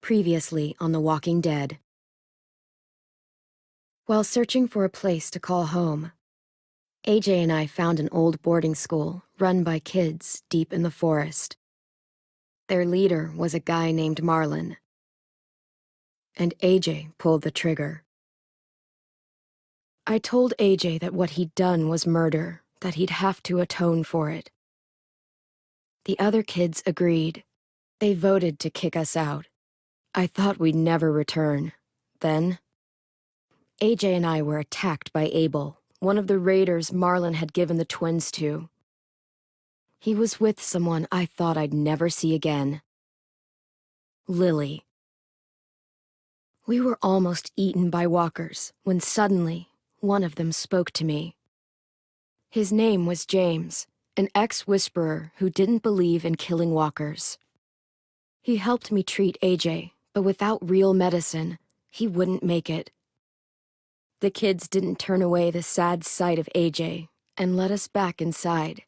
Previously on The Walking Dead. While searching for a place to call home, AJ and I found an old boarding school run by kids deep in the forest. Their leader was a guy named Marlon, and AJ pulled the trigger. I told AJ that what he'd done was murder, that he'd have to atone for it. The other kids agreed. They voted to kick us out. I thought we'd never return. Then, AJ and I were attacked by Abel, one of the raiders Marlon had given the twins to. He was with someone I thought I'd never see again. Lily. We were almost eaten by walkers when suddenly one of them spoke to me. His name was James, an ex-whisperer who didn't believe in killing walkers. He helped me treat AJ, but without real medicine, he wouldn't make it. The kids didn't turn away the sad sight of AJ and let us back inside.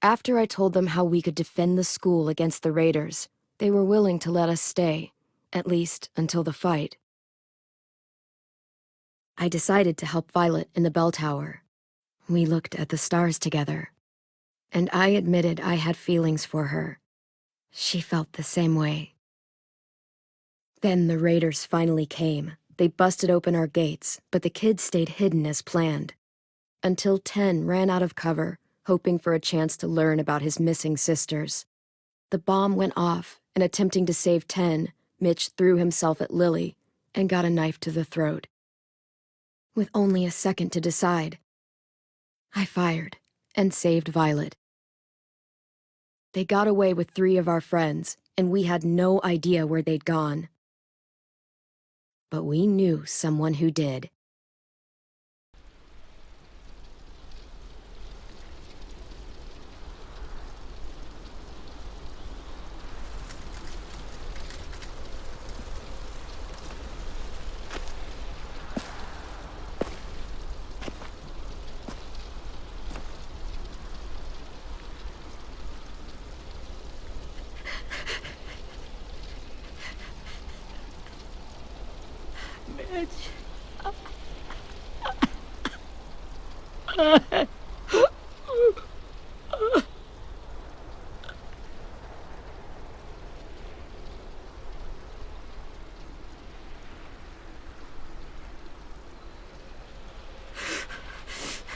After I told them how we could defend the school against the raiders, they were willing to let us stay, at least until the fight. I decided to help Violet in the bell tower. We looked at the stars together, and I admitted I had feelings for her. She felt the same way. Then the raiders finally came. They busted open our gates, but the kids stayed hidden as planned. Until 10 ran out of cover, hoping for a chance to learn about his missing sisters. The bomb went off, and attempting to save 10, Mitch threw himself at Lily and got a knife to the throat. With only a second to decide, I fired and saved Violet. They got away with 3 of our friends, and we had no idea where they'd gone. But we knew someone who did.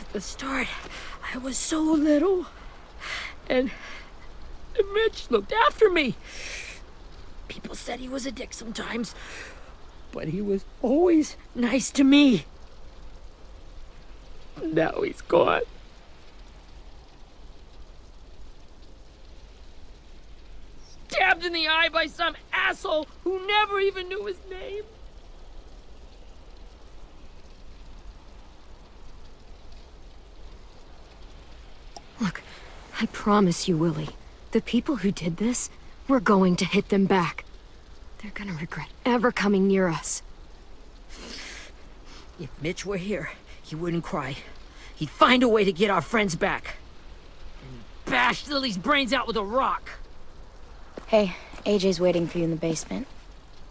At the start, I was so little, and Mitch looked after me. People said he was a dick sometimes, but he was always nice to me. Now he's gone. Stabbed in the eye by some asshole who never even knew his name. Look, I promise you, Willie, the people who did this, we're going to hit them back. They're gonna regret ever coming near us. If Mitch were here, he wouldn't cry. He'd find a way to get our friends back. And bash Lily's brains out with a rock. Hey, AJ's waiting for you in the basement.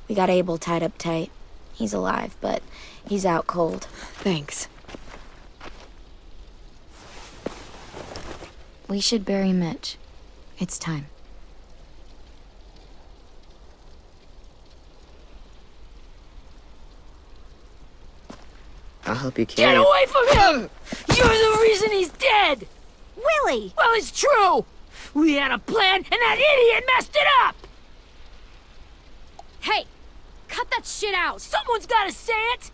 We got Abel tied up tight. He's alive, but he's out cold. Thanks. We should bury Mitch. It's time. I'll help you carry Get away from him! You're the reason he's dead! Willie! Well, it's true! We had a plan, and that idiot messed it up! Hey! Cut that shit out! Someone's gotta say it!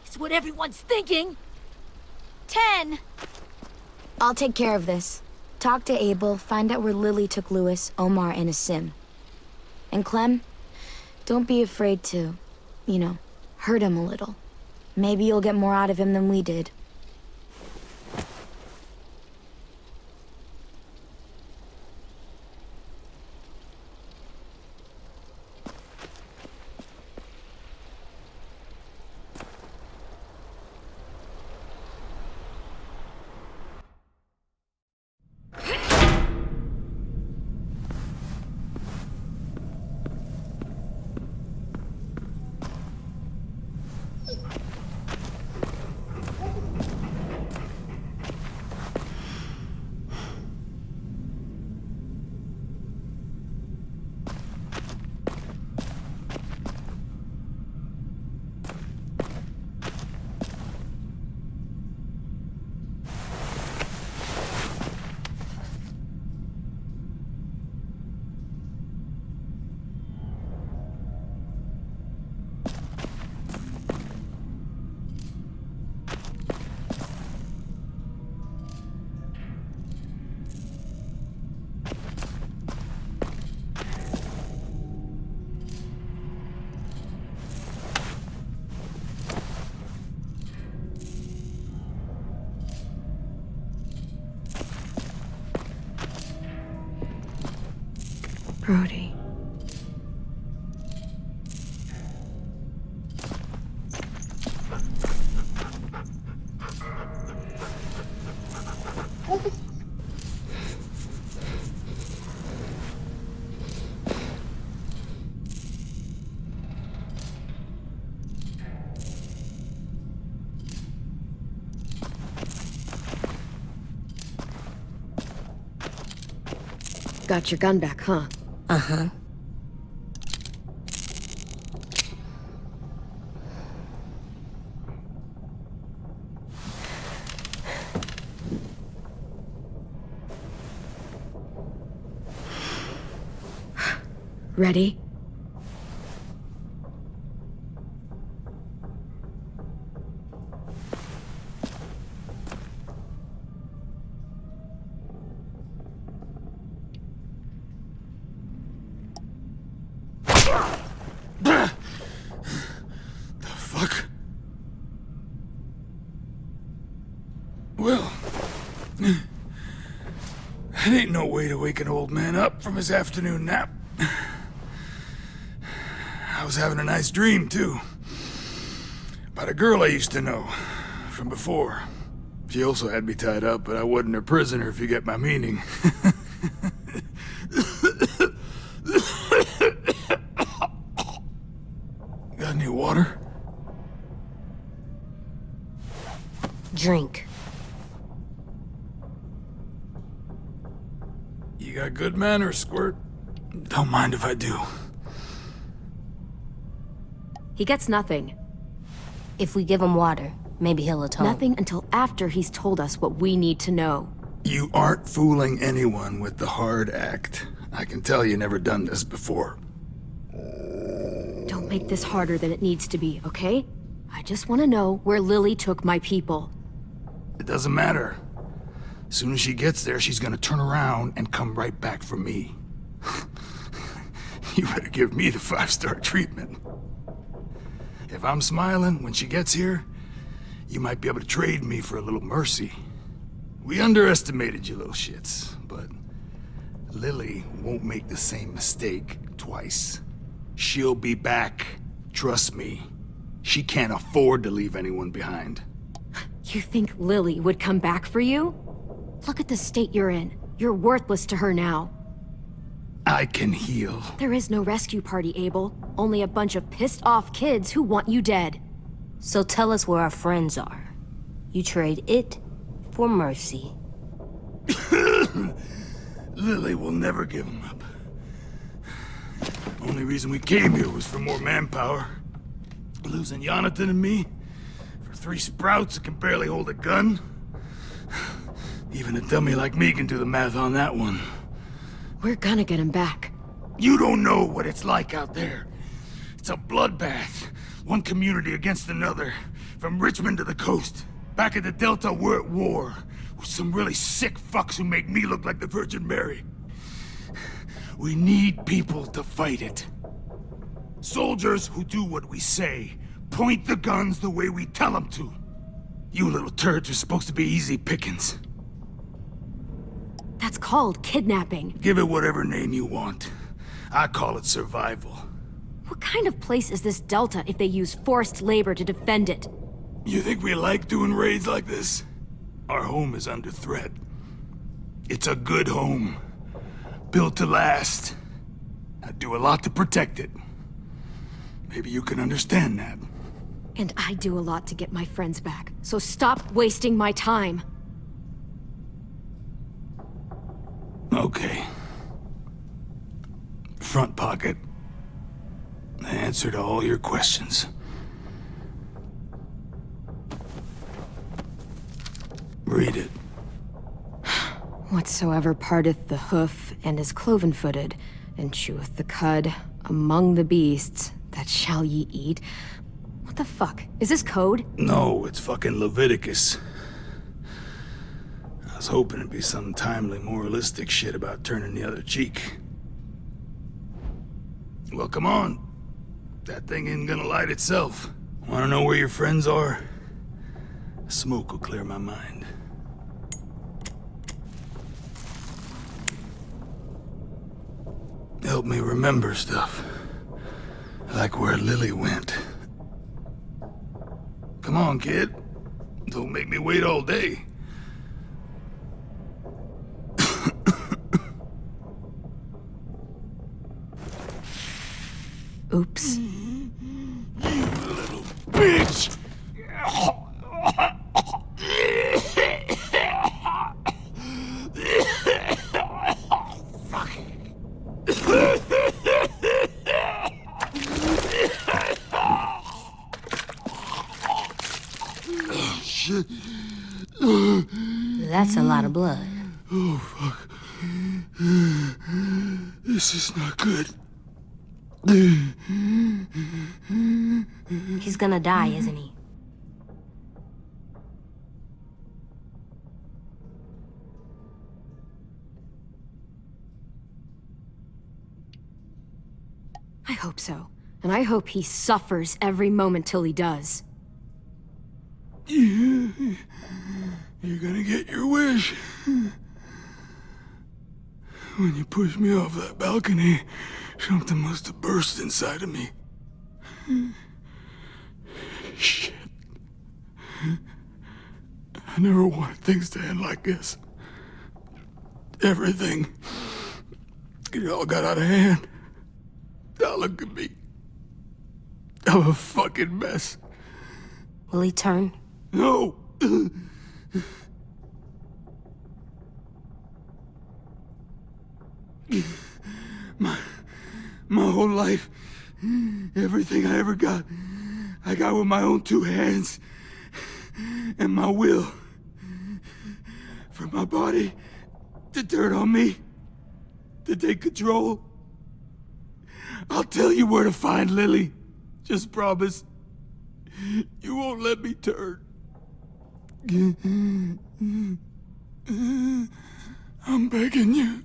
It's what everyone's thinking. 10! I'll take care of this. Talk to Abel, find out where Lily took Lewis, Omar, and a sim. And Clem, don't be afraid to, hurt him a little. Maybe you'll get more out of him than we did. got your gun back, huh? Uh-huh. Ready? The fuck? Well, that ain't no way to wake an old man up from his afternoon nap. I was having a nice dream, too. About a girl I used to know from before. She also had me tied up, but I wasn't her prisoner, if you get my meaning. Got any water? Drink. You got good manners, Squirt. Don't mind if I do. He gets nothing. If we give him water, maybe he'll atone. Nothing until after he's told us what we need to know. You aren't fooling anyone with the hard act. I can tell you never done this before. Don't make this harder than it needs to be, okay? I just want to know where Lily took my people. It doesn't matter. As soon as she gets there, she's gonna turn around and come right back for me. You better give me the 5-star treatment. If I'm smiling when she gets here, you might be able to trade me for a little mercy. We underestimated you little shits, but Lily won't make the same mistake twice. She'll be back, trust me. She can't afford to leave anyone behind. You think Lily would come back for you? Look at the state you're in. You're worthless to her now. I can heal. There is no rescue party, Abel. Only a bunch of pissed-off kids who want you dead. So tell us where our friends are. You trade it for mercy. Lily will never give him up. Only reason we came here was for more manpower. Losing Jonathan and me for 3 sprouts that can barely hold a gun. Even a dummy like me can do the math on that one. We're gonna get him back. You don't know what it's like out there. It's a bloodbath. One community against another. From Richmond to the coast. Back at the Delta, we're at war. With some really sick fucks who make me look like the Virgin Mary. We need people to fight it. Soldiers who do what we say. Point the guns the way we tell them to. You little turds are supposed to be easy pickings. That's called kidnapping. Give it whatever name you want. I call it survival. What kind of place is this Delta if they use forced labor to defend it? You think we like doing raids like this? Our home is under threat. It's a good home. Built to last. I do a lot to protect it. Maybe you can understand that. And I do a lot to get my friends back. So stop wasting my time. Okay. Front pocket. The answer to all your questions. Read it. Whatsoever parteth the hoof and is cloven-footed, and cheweth the cud among the beasts, that shall ye eat. What the fuck? Is this code? No, it's fucking Leviticus. I was hoping it'd be some timely, moralistic shit about turning the other cheek. Well, come on. That thing ain't gonna light itself. Wanna know where your friends are? Smoke will clear my mind. Help me remember stuff. Like where Lily went. Come on, kid. Don't make me wait all day. Oops. You little bitch! Fuck. shit. That's a lot of blood. Oh, fuck. This is not good. He's gonna die, isn't he? I hope so. And I hope he suffers every moment till he does. You're gonna get your wish. When you pushed me off that balcony, something must have burst inside of me. Shit. I never wanted things to end like this. Everything. It all got out of hand. Now look at me. I'm a fucking mess. Will he turn? No! My whole life, everything I ever got, I got with my own two hands and my will. For my body to turn on me, to take control. I'll tell you where to find Lily. Just promise. You won't let me turn. I'm begging you.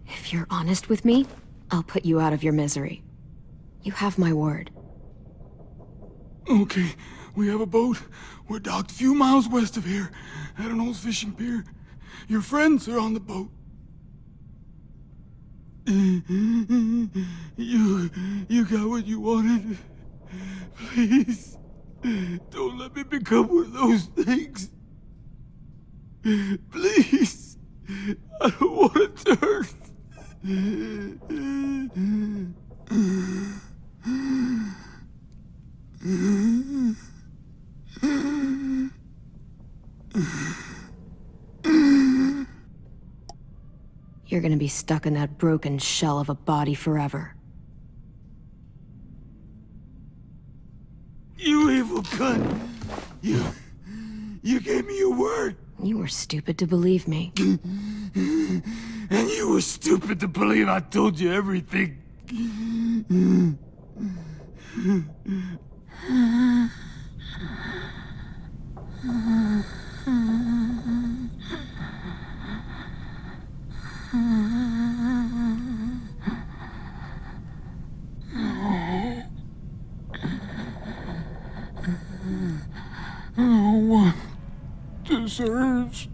If you're honest with me, I'll put you out of your misery. You have my word. Okay, we have a boat. We're docked a few miles west of here, at an old fishing pier. Your friends are on the boat. You got what you wanted. Please, don't let me become one of those things. Please, I don't want to turn. You're gonna be stuck in that broken shell of a body forever. You evil cunt! You gave me your word! You were stupid to believe me. And you were stupid to believe I told you everything. No one deserves.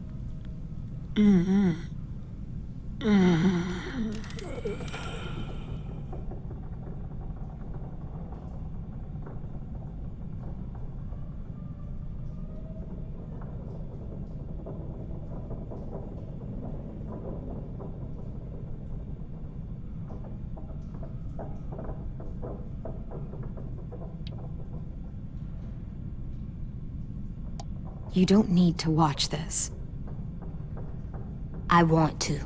You don't need to watch this. I want to.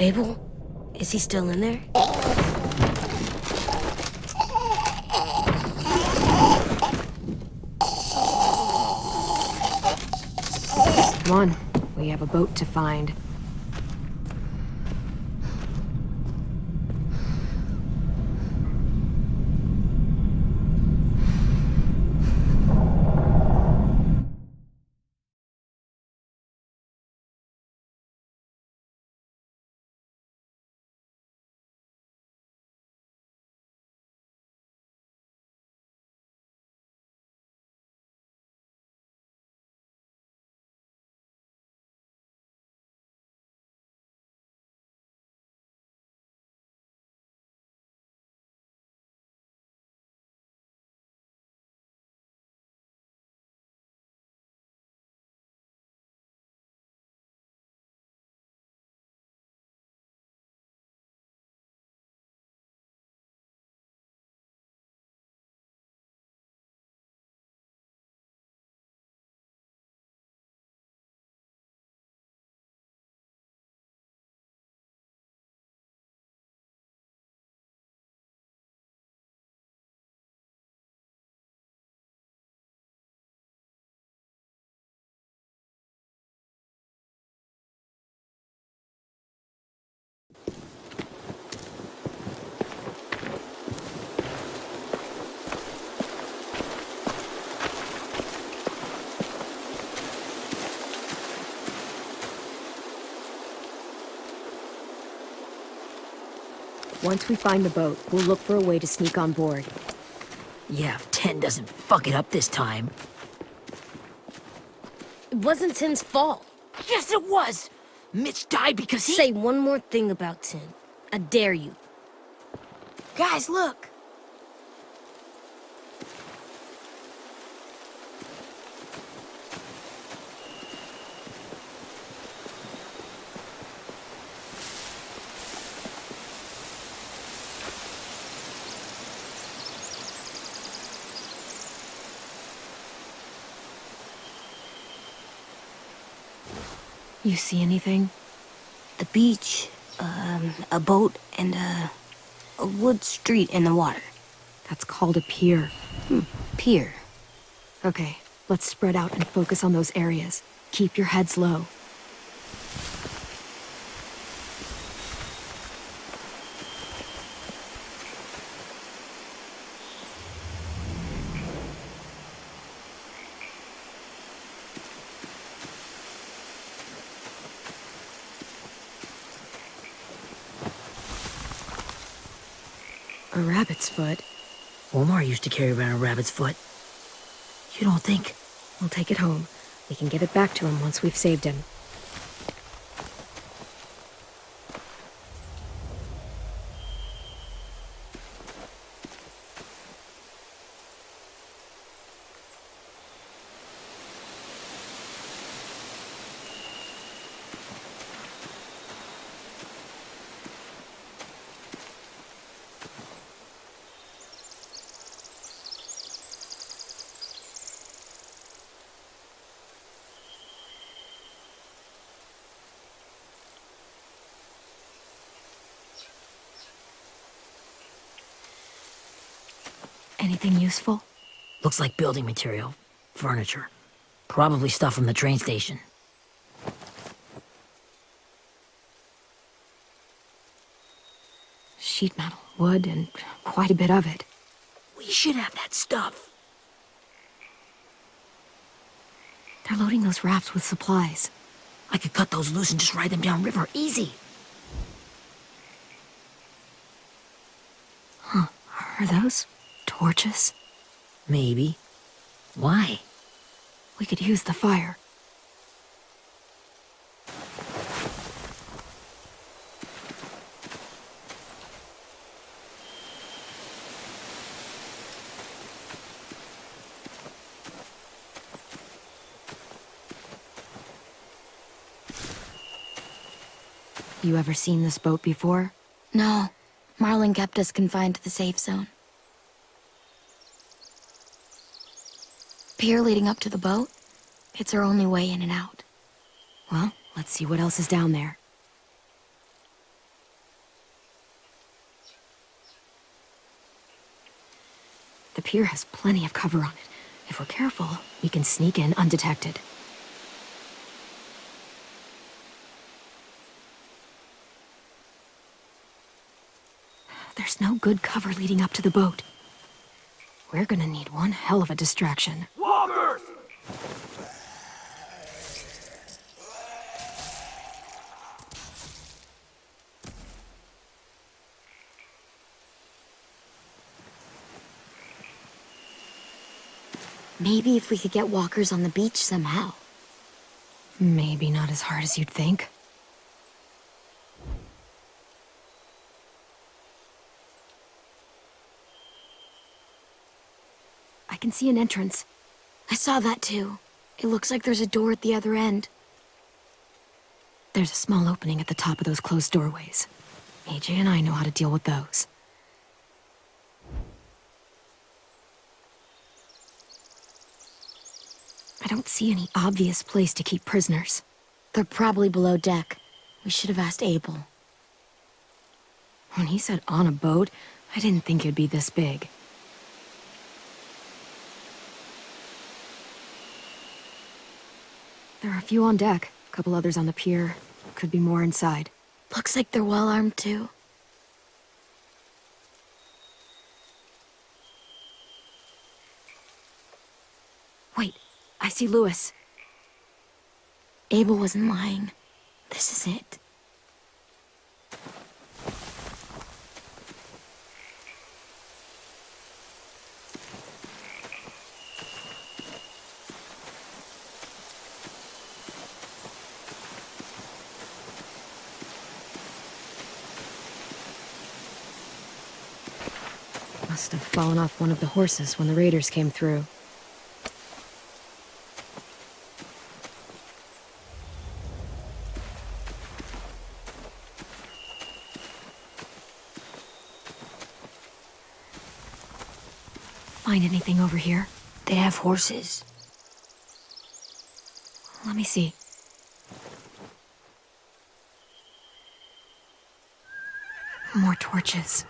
Abel? Is he still in there? Come on, we have a boat to find. Once we find the boat, we'll look for a way to sneak on board. Yeah, if 10 doesn't fuck it up this time. It wasn't Tin's fault. Yes, it was! Mitch died because he... Say one more thing about Tin. I dare you. Guys, look! You see anything? The beach, a boat, and a wood street in the water. That's called a pier. Pier. Okay, let's spread out and focus on those areas. Keep your heads low. A rabbit's foot? Omar used to carry around a rabbit's foot. You don't think... We'll take it home. We can get it back to him once we've saved him. Anything useful? Looks like building material. Furniture. Probably stuff from the train station. Sheet metal, wood, and quite a bit of it. We should have that stuff. They're loading those rafts with supplies. I could cut those loose and just ride them downriver. Easy. Huh. Are those torches? Maybe. Why? We could use the fire. You ever seen this boat before? No. Marlin kept us confined to the safe zone. Pier leading up to the boat? It's our only way in and out. Well, let's see what else is down there. The pier has plenty of cover on it. If we're careful, we can sneak in undetected. There's no good cover leading up to the boat. We're gonna need one hell of a distraction. Walkers! Maybe if we could get walkers on the beach somehow. Maybe not as hard as you'd think. I can see an entrance. I saw that too. It looks like there's a door at the other end. There's a small opening at the top of those closed doorways. AJ and I know how to deal with those. I don't see any obvious place to keep prisoners. They're probably below deck. We should have asked Abel. When he said on a boat, I didn't think it'd be this big. There are a few on deck, a couple others on the pier. Could be more inside. Looks like they're well armed too. Wait, I see Lewis. Abel wasn't lying. This is it. Must have fallen off one of the horses when the raiders came through. Find anything over here? They have horses. Let me see. More torches.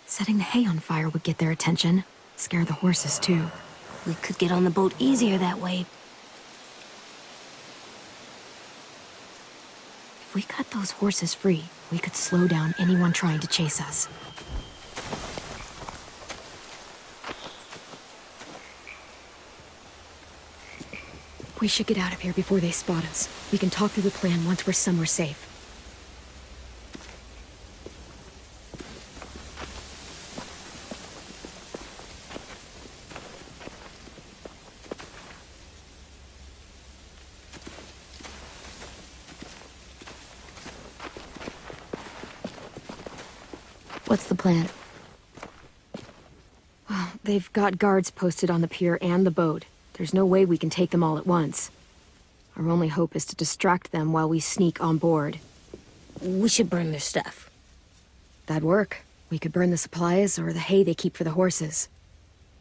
Setting the hay on fire would get their attention. Scare the horses, too. We could get on the boat easier that way. If we cut those horses free, we could slow down anyone trying to chase us. We should get out of here before they spot us. We can talk through the plan once we're somewhere safe. What's the plan? Well, they've got guards posted on the pier and the boat. There's no way we can take them all at once. Our only hope is to distract them while we sneak on board. We should burn their stuff. That'd work. We could burn the supplies or the hay they keep for the horses.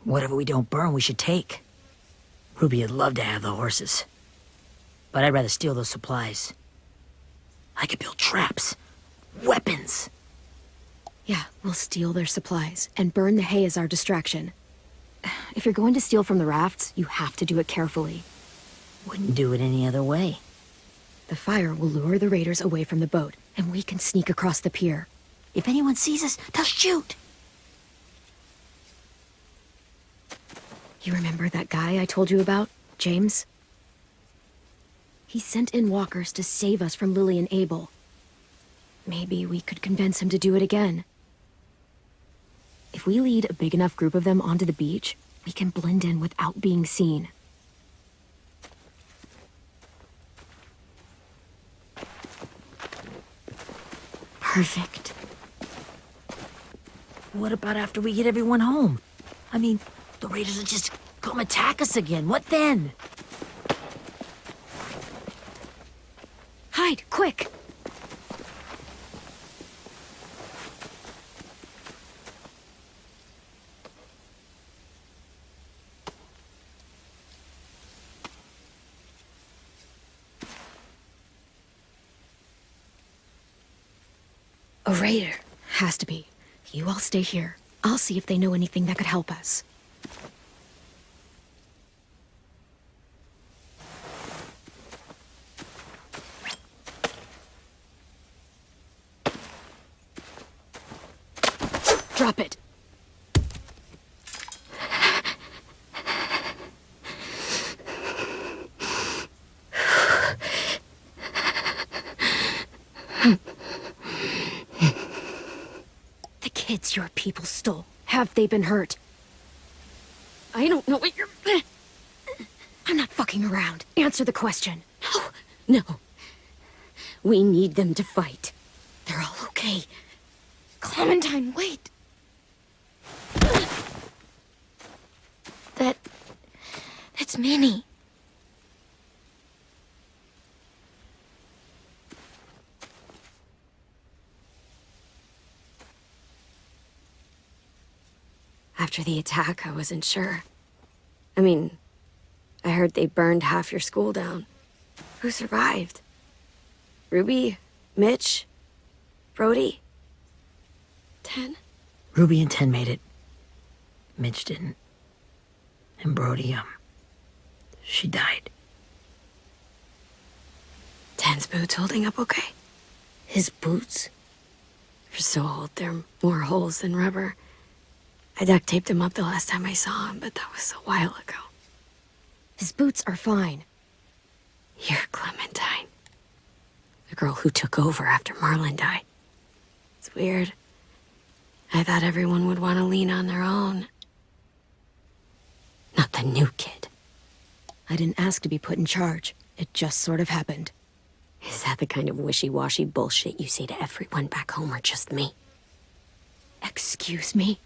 Whatever we don't burn, we should take. Ruby would love to have the horses. But I'd rather steal those supplies. I could build traps. Weapons. Yeah, we'll steal their supplies and burn the hay as our distraction. If you're going to steal from the rafts, you have to do it carefully. Wouldn't do it any other way. The fire will lure the raiders away from the boat, and we can sneak across the pier. If anyone sees us, they'll shoot. You remember that guy I told you about, James? He sent in walkers to save us from Lily and Abel. Maybe we could convince him to do it again. If we lead a big enough group of them onto the beach, we can blend in without being seen. Perfect. What about after we get everyone home? I mean, the raiders will just come attack us again. What then? Hide, quick! A raider. Has to be. You all stay here. I'll see if they know anything that could help us. Drop it. The kids your people stole. Have they been hurt? I don't know what you're... I'm not fucking around. Answer the question. No. We need them to fight. They're all okay. Clementine, wait! That's Minnie. After the attack, I wasn't sure. I mean, I heard they burned half your school down. Who survived? Ruby? Mitch? Brody? 10? Ruby and 10 made it. Mitch didn't. And Brody, she died. 10's boots holding up okay? His boots? They're so old, there are more holes than rubber. I duct taped him up the last time I saw him, but that was a while ago. His boots are fine. You're Clementine. The girl who took over after Marlon died. It's weird. I thought everyone would want to lean on their own. Not the new kid. I didn't ask to be put in charge. It just sort of happened. Is Is that the kind of wishy-washy bullshit you say to everyone back home or just me? Excuse me?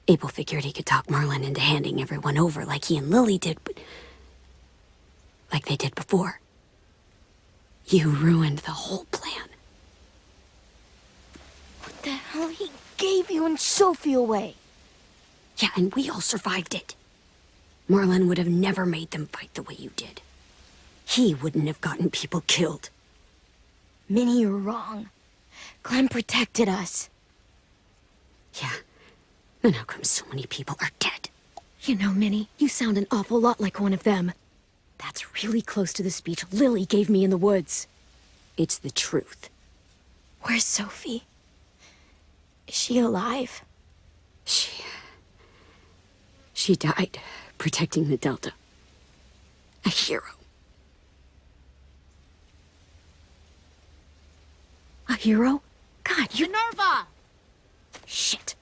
Abel figured he could talk Merlin into handing everyone over like he and Lily did, but... like they did before. You ruined the whole plan. What the hell? He gave you and Sophie away. Yeah, and we all survived it. Merlin would have never made them fight the way you did. He wouldn't have gotten people killed. Minnie, you're wrong. Clem protected us. Yeah. And how come so many people are dead? You know, Minnie, you sound an awful lot like one of them. That's really close to the speech Lily gave me in the woods. It's the truth. Where's Sophie? Is she alive? She died protecting the Delta. A hero. A hero? God, you... Minerva! Shit.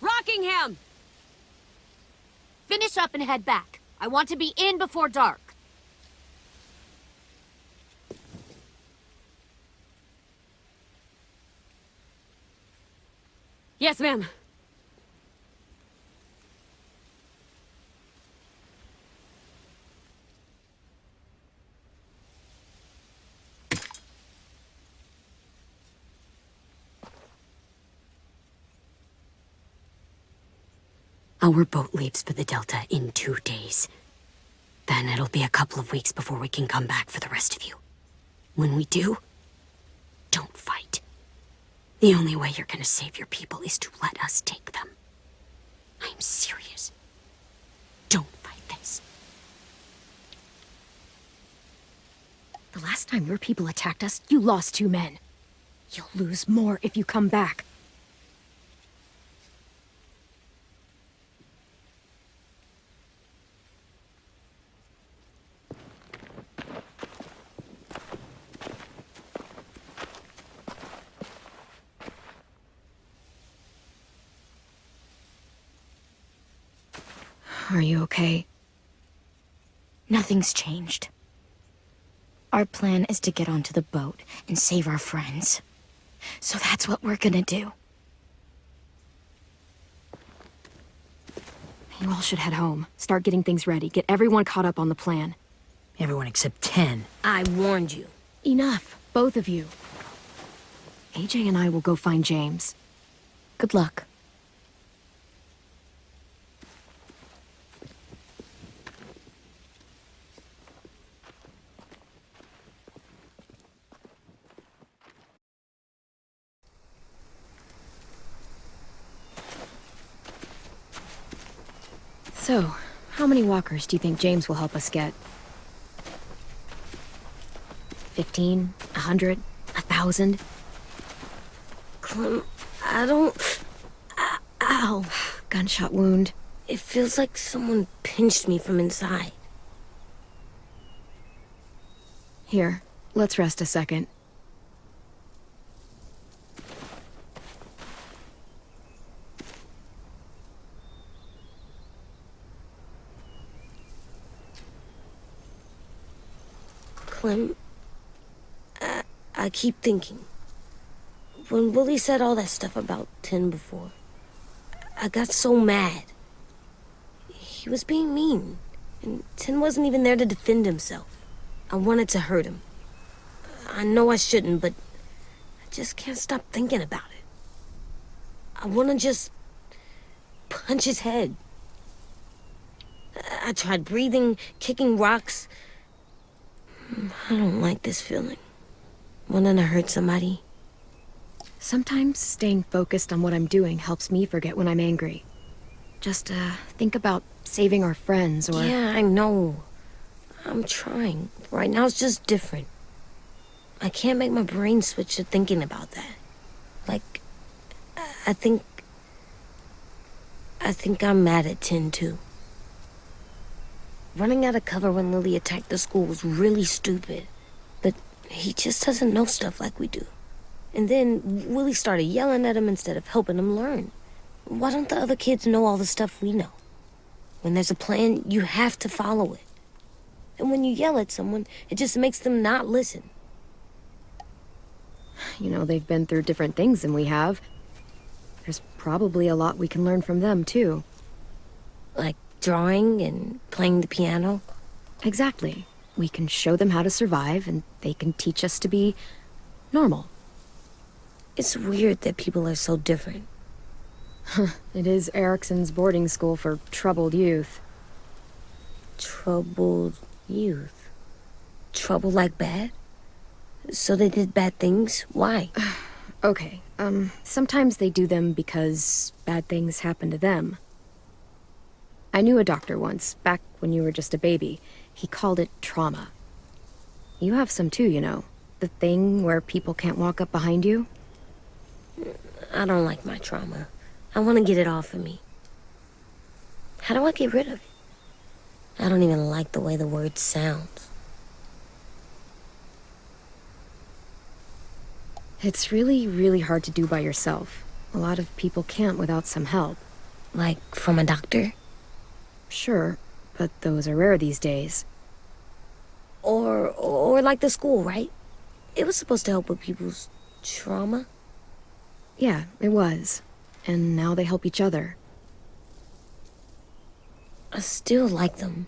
Rockingham! Finish up and head back. I want to be in before dark. Yes, ma'am. Our boat leaves for the Delta in 2 days. Then it'll be a couple of weeks before we can come back for the rest of you. When we do, don't fight. The only way you're gonna save your people is to let us take them. I'm serious. Don't fight this. The last time your people attacked us, you lost 2 men. You'll lose more if you come back. Are you okay? Nothing's changed. Our plan is to get onto the boat and save our friends. So that's what we're gonna do. You all should head home. Start getting things ready. Get everyone caught up on the plan. Everyone except 10. I warned you. Enough, both of you. AJ and I will go find James. Good luck. So, how many walkers do you think James will help us get? 15? 100? 1,000? Clem, I don't... Ow. Gunshot wound. It feels like someone pinched me from inside. Here, let's rest a second. Clem, I keep thinking. When Willie said all that stuff about 10 before, I got so mad. He was being mean, and 10 wasn't even there to defend himself. I wanted to hurt him. I know I shouldn't, but I just can't stop thinking about it. I want to just punch his head. I tried breathing, kicking rocks. I don't like this feeling. Wanting to hurt somebody. Sometimes staying focused on what I'm doing helps me forget when I'm angry. Just, think about saving our friends or... Yeah, I know. I'm trying. Right now it's just different. I can't make my brain switch to thinking about that. Like, I think I'm mad at 10 too. Running out of cover when Lily attacked the school was really stupid. But he just doesn't know stuff like we do. And then Willie started yelling at him instead of helping him learn. Why don't the other kids know all the stuff we know? When there's a plan, you have to follow it. And when you yell at someone, it just makes them not listen. You know, they've been through different things than we have. There's probably a lot we can learn from them, too. Like drawing and playing the piano. Exactly. We can show them how to survive, and they can teach us to be normal. It's weird that people are so different. It is Erickson's boarding school for troubled youth. Troubled youth? Trouble like bad? So they did bad things? Why? Okay, sometimes they do them because bad things happen to them. I knew a doctor once, back when you were just a baby. He called it trauma. You have some too, you know. The thing where people can't walk up behind you. I don't like my trauma. I want to get it off of me. How do I get rid of it? I don't even like the way the word sounds. It's really, really hard to do by yourself. A lot of people can't without some help. Like from a doctor? Sure, but those are rare these days. Or like the school, right? It was supposed to help with people's trauma. Yeah, it was. And now they help each other. I still like them.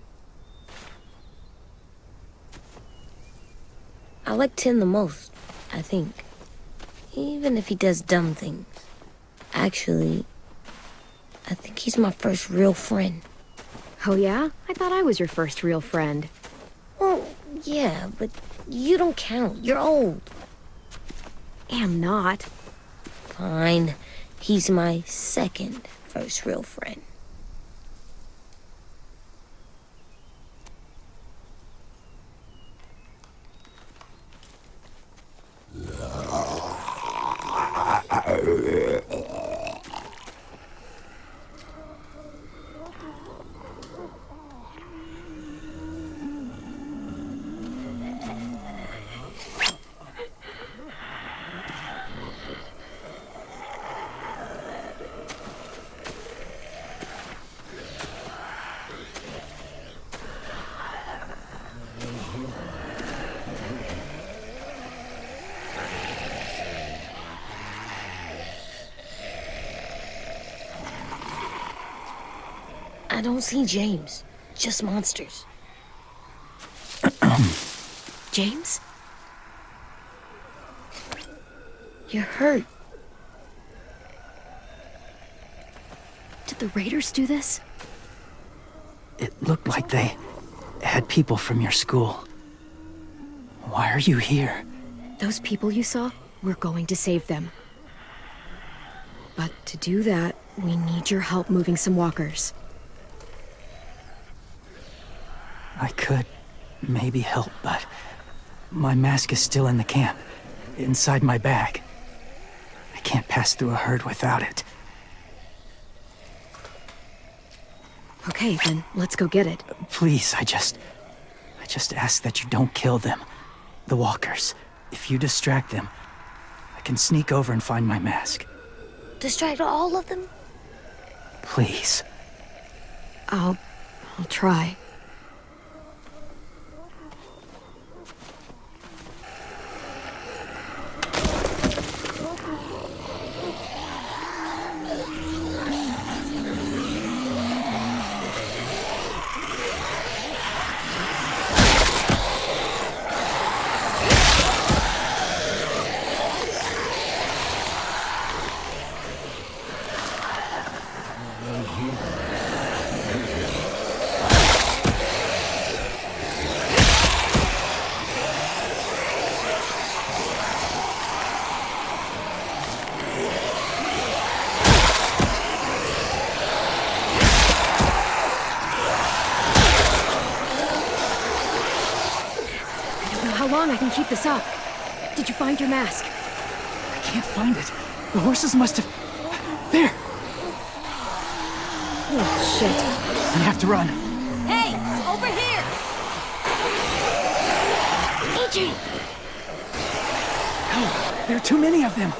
I like Tin the most, I think. Even if he does dumb things. Actually, I think he's my first real friend. Oh yeah? I thought I was your first real friend. Well, yeah, but you don't count. You're old. Am not. Fine. He's my second first real friend. I don't see James, just monsters. James? You're hurt. Did the raiders do this? It looked like they had people from your school. Why are you here? Those people you saw, we're going to save them. But to do that, we need your help moving some walkers. I could maybe help, but my mask is still in the camp, inside my bag. I can't pass through a herd without it. Okay, then let's go get it. Please, I just ask that you don't kill them. The walkers. If you distract them, I can sneak over and find my mask. Distract all of them? Please. I'll try. How long I can keep this up? Did you find your mask? I can't find it. The horses must have... There! Oh, shit. We have to run. Hey, over here! AJ! No, there are too many of them.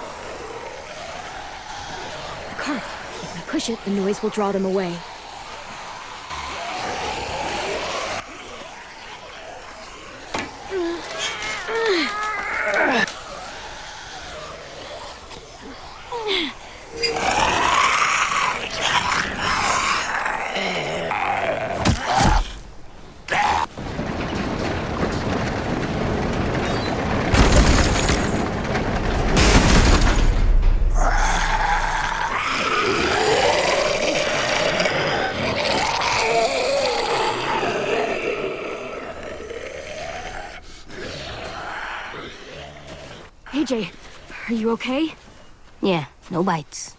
The cart. If we push it, the noise will draw them away. AJ, are you okay? Yeah, no bites.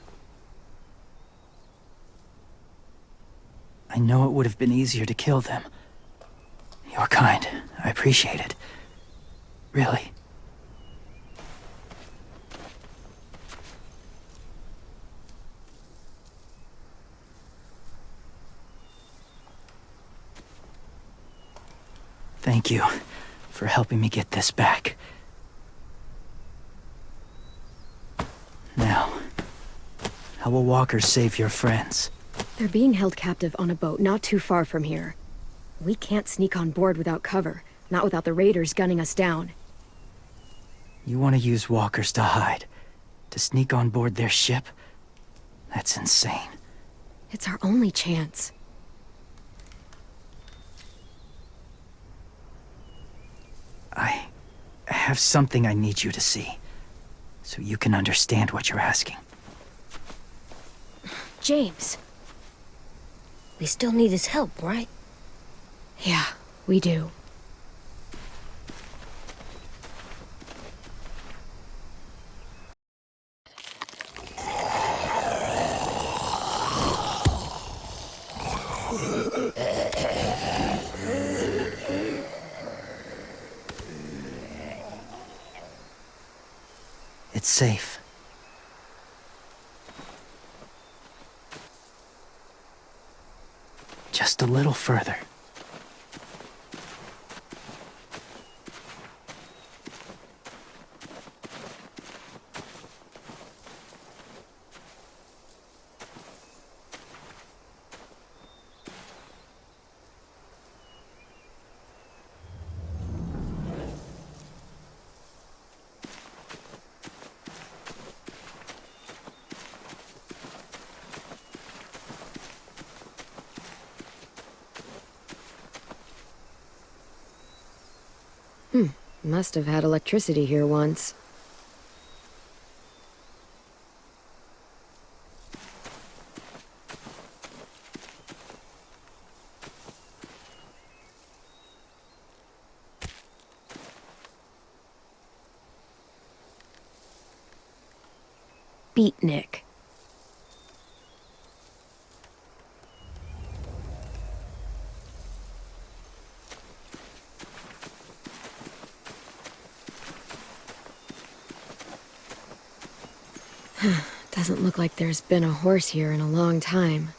I know it would have been easier to kill them. You're kind. I appreciate it. Really. Thank you for helping me get this back. Now, how will walkers save your friends? They're being held captive on a boat not too far from here. We can't sneak on board without cover, not without the raiders gunning us down. You want to use walkers to hide? To sneak on board their ship? That's insane. It's our only chance. I have something I need you to see, so you can understand what you're asking. James. We still need his help, right? Yeah, we do. It's safe. Just a little further. Must have had electricity here once. Beatnik. Doesn't look like there's been a horse here in a long time.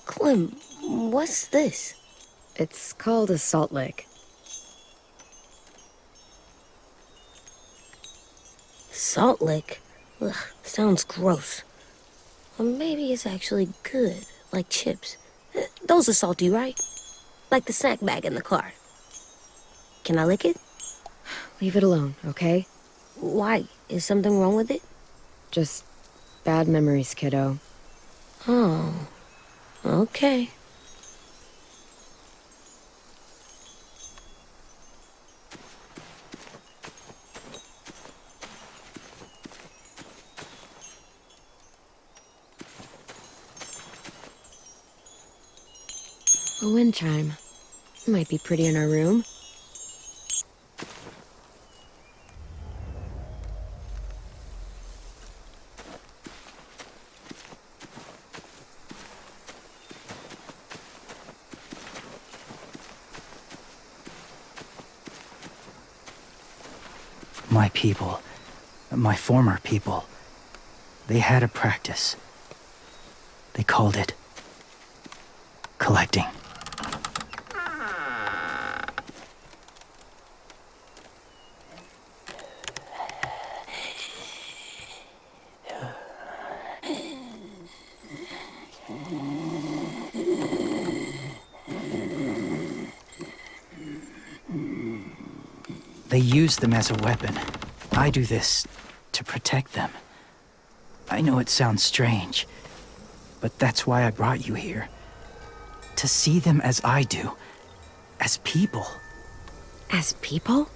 Clem, what's this? It's called a salt lick. Salt lick? Ugh, sounds gross. Or maybe it's actually good, like chips. Those are salty, right? Like the snack bag in the car. Can I lick it? Leave it alone, okay? Why? Is something wrong with it? Just bad memories, kiddo. Oh, okay. A wind chime. Might be pretty in our room. My people, my former people, They had a practice. They called it collecting. They use them as a weapon. I do this to protect them. I know it sounds strange, but that's why I brought you here. To see them as I do, as people. As people?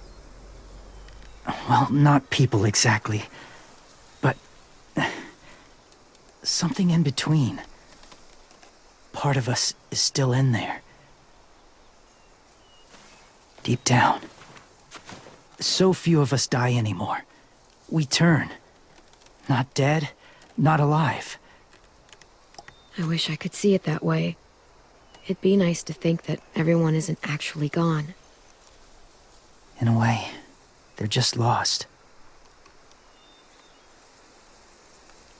Well, not people exactly, but something in between. Part of us is still in there. Deep down. So few of us die anymore. We turn. Not dead, not alive. I wish I could see it that way. It'd be nice to think that everyone isn't actually gone. In a way, they're just lost.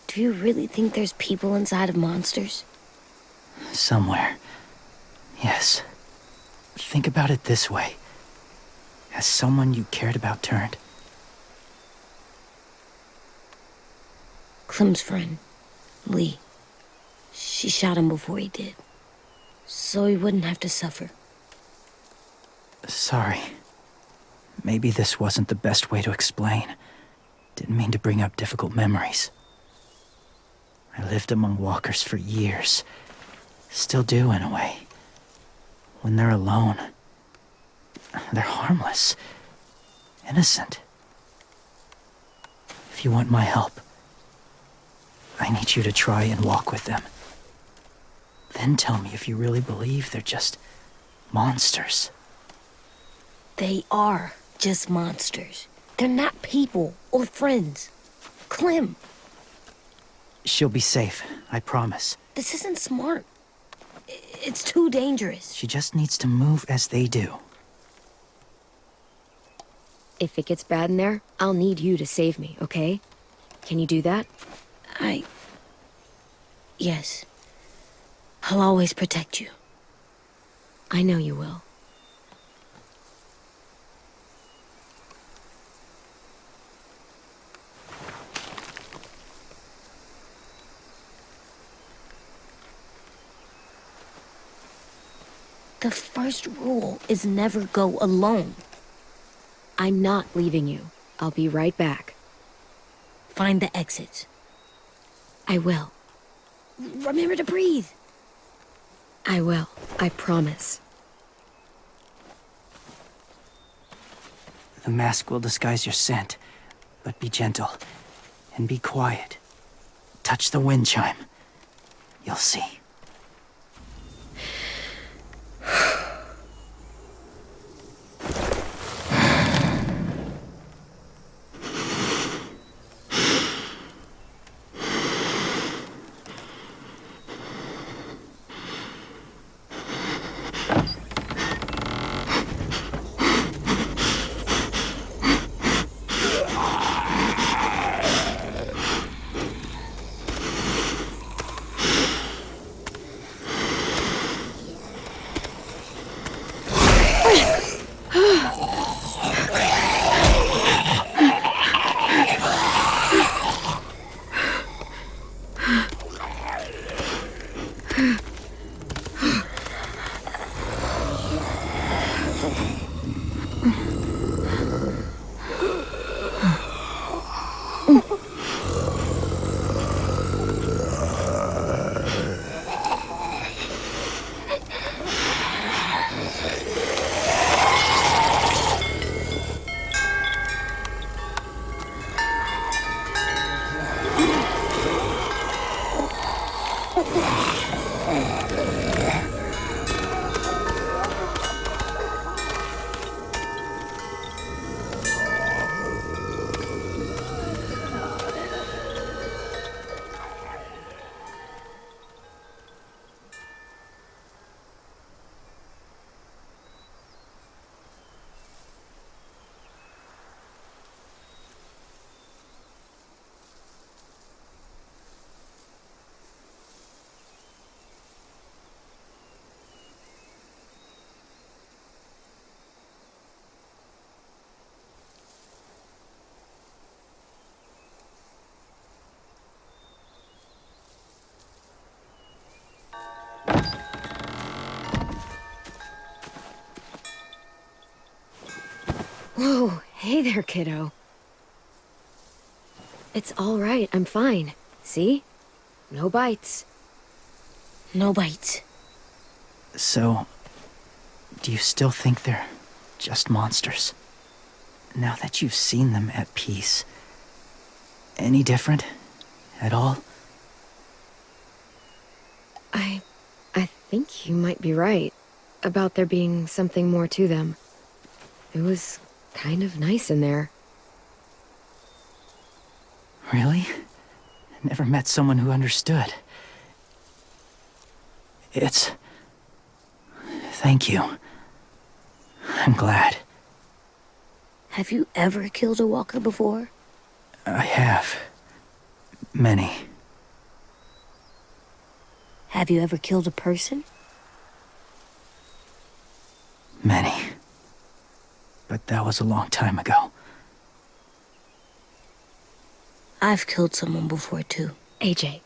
Do you really think there's people inside of monsters? Somewhere. Yes. Think about it this way. Has someone you cared about turned? Clem's friend, Lee. She shot him before he did. So he wouldn't have to suffer. Sorry. Maybe this wasn't the best way to explain. Didn't mean to bring up difficult memories. I lived among walkers for years. Still do, in a way. When they're alone, they're harmless. Innocent. If you want my help, I need you to try and walk with them. Then tell me if you really believe they're just monsters. They are just monsters. They're not people or friends. Clem, She'll be safe, I promise. this isn't smart. It's too dangerous. She just needs to move as they do. If it gets bad in there, I'll need you to save me, okay? Can you do that? Yes. I'll always protect you. I know you will. The first rule is never go alone. I'm not leaving you. I'll be right back. Find the exits. I will. Remember to breathe. I will. I promise. The mask will disguise your scent, but be gentle and be quiet. Touch the wind chime. You'll see. Whoa, hey there, kiddo. It's all right, I'm fine. See? No bites. No bites. So, do you still think they're just monsters? Now that you've seen them at peace, any different at all? I think you might be right about there being something more to them. It was kind of nice in there. Really? Never met someone who understood. Thank you. I'm glad. Have you ever killed a walker before? I have. Many. Have you ever killed a person? Many. But that was a long time ago. I've killed someone before, too. AJ.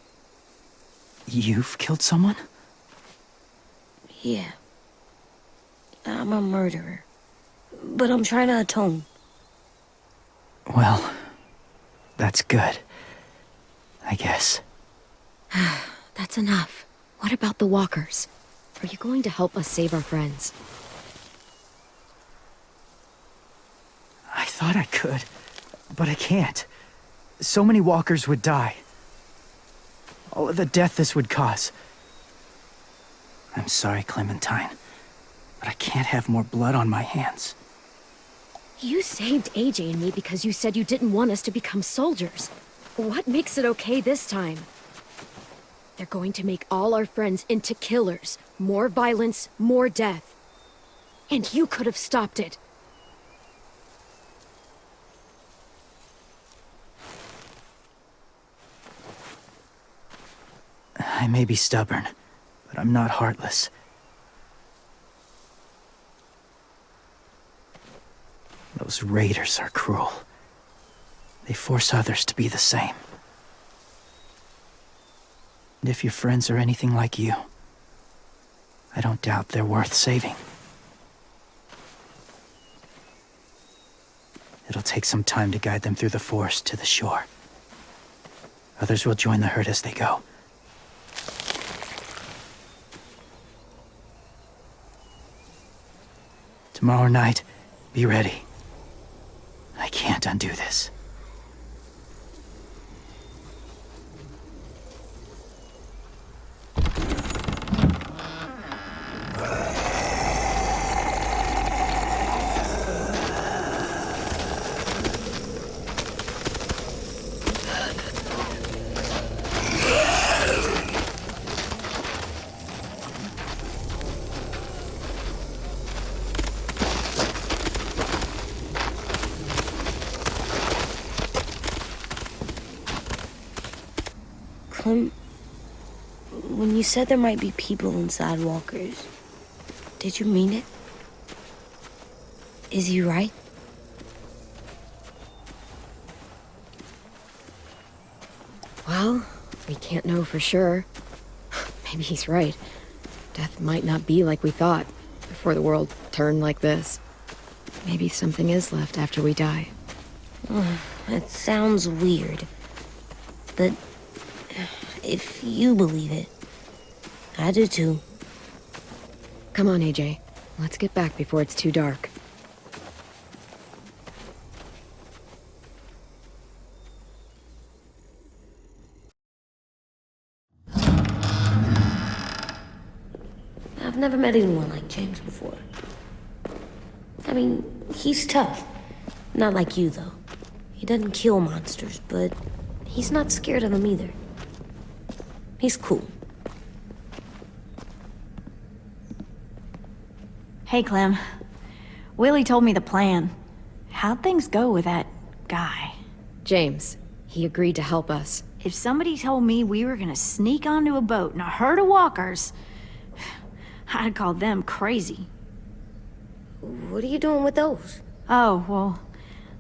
You've killed someone? Yeah. I'm a murderer. But I'm trying to atone. Well, that's good. I guess. That's enough. What about the walkers? Are you going to help us save our friends? I thought I could, but I can't. So many walkers would die. All of the death this would cause. I'm sorry, Clementine, but I can't have more blood on my hands. You saved AJ and me because you said you didn't want us to become soldiers. What makes it okay this time? They're going to make all our friends into killers. More violence, more death. And you could have stopped it. I may be stubborn, but I'm not heartless. Those raiders are cruel. They force others to be the same. And if your friends are anything like you, I don't doubt they're worth saving. It'll take some time to guide them through the forest to the shore. Others will join the herd as they go. Tomorrow night, be ready. I can't undo this. Clem, when you said there might be people inside walkers, did you mean it? Is he right? Well, we can't know for sure. Maybe he's right. Death might not be like we thought before the world turned like this. Maybe something is left after we die. It sounds weird, but if you believe it, I do too. Come on, AJ. Let's get back before it's too dark. I've never met anyone like James before. I mean, he's tough. Not like you, though. He doesn't kill monsters, but he's not scared of them either. He's cool. Hey, Clem. Willie told me the plan. How'd things go with that guy? James, he agreed to help us. If somebody told me we were gonna sneak onto a boat in a herd of walkers, I'd call them crazy. What are you doing with those? Oh, well,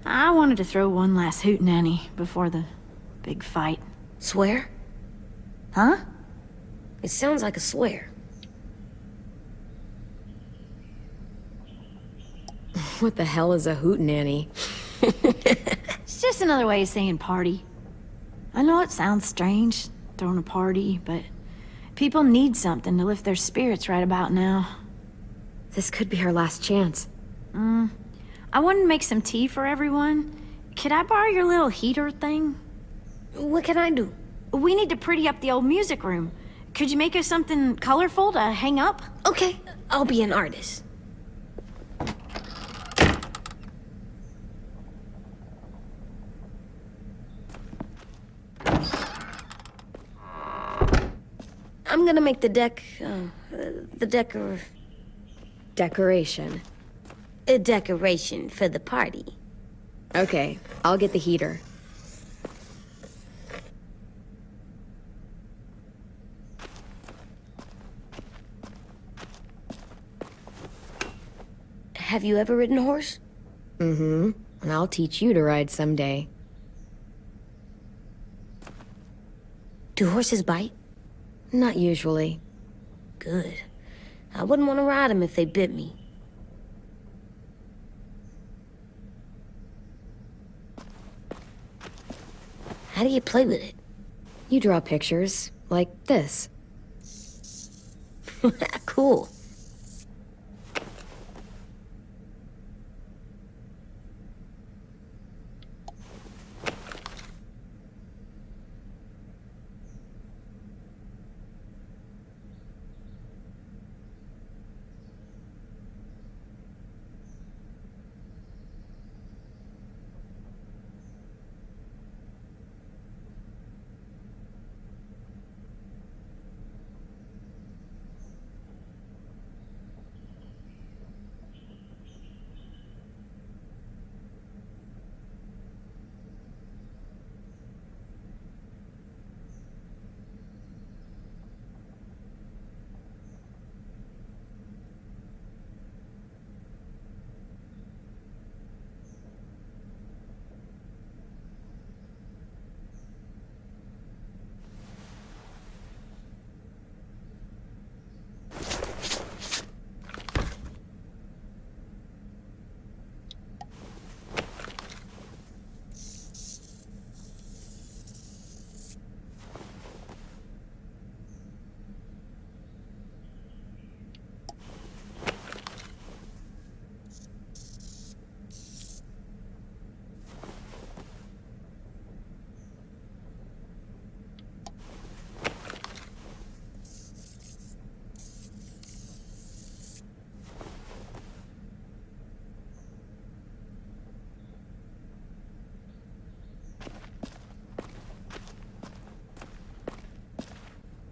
I wanted to throw one last hootenanny before the big fight. Swear? Huh? It sounds like a swear. What the hell is a hootenanny? It's just another way of saying party. I know it sounds strange, throwing a party, but people need something to lift their spirits right about now. This could be our last chance. I wanted to make some tea for everyone. Could I borrow your little heater thing? What can I do? We need to pretty up the old music room. Could you make us something colorful to hang up? Okay, I'll be an artist. I'm gonna make the Decoration. a decoration for the party. Okay, I'll get the heater. Have you ever ridden a horse? Mm-hmm. And I'll teach you to ride someday. Do horses bite? Not usually. Good. I wouldn't want to ride them if they bit me. How do you play with it? You draw pictures, like this. Cool.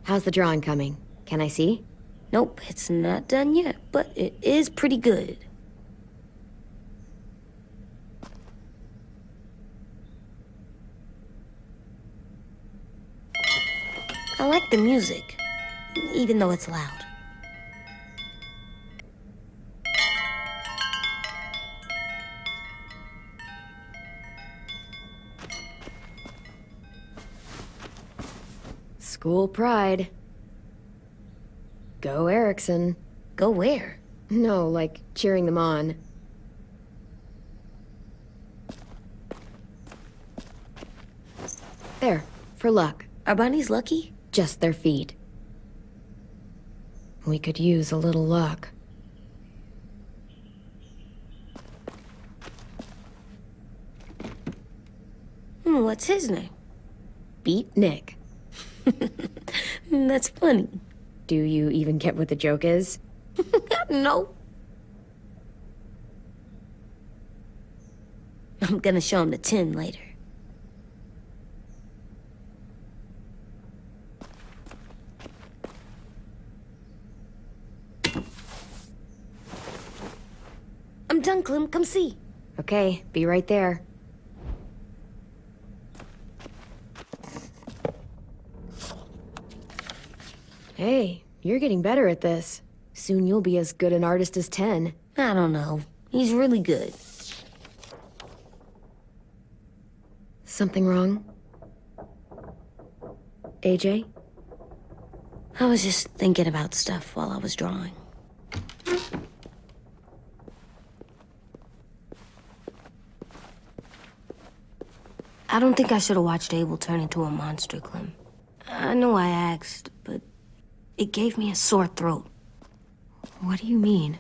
How's the drawing coming? Can I see? Nope, it's not done yet, but it is pretty good. I like the music, even though it's loud. School pride. Go Erickson. Go where? No, like cheering them on. There, for luck. Are bunnies lucky? Just their feet. We could use a little luck. What's his name? Beat Nick. That's funny. Do you even get what the joke is? No. I'm gonna show him the tin later. I'm done, Clem. Come see. Okay, be right there. Hey, you're getting better at this. Soon you'll be as good an artist as 10. I don't know. He's really good. Something wrong? AJ? I was just thinking about stuff while I was drawing. I don't think I should have watched Abel turn into a monster, Clem. I know I asked, but it gave me a sore throat. What do you mean?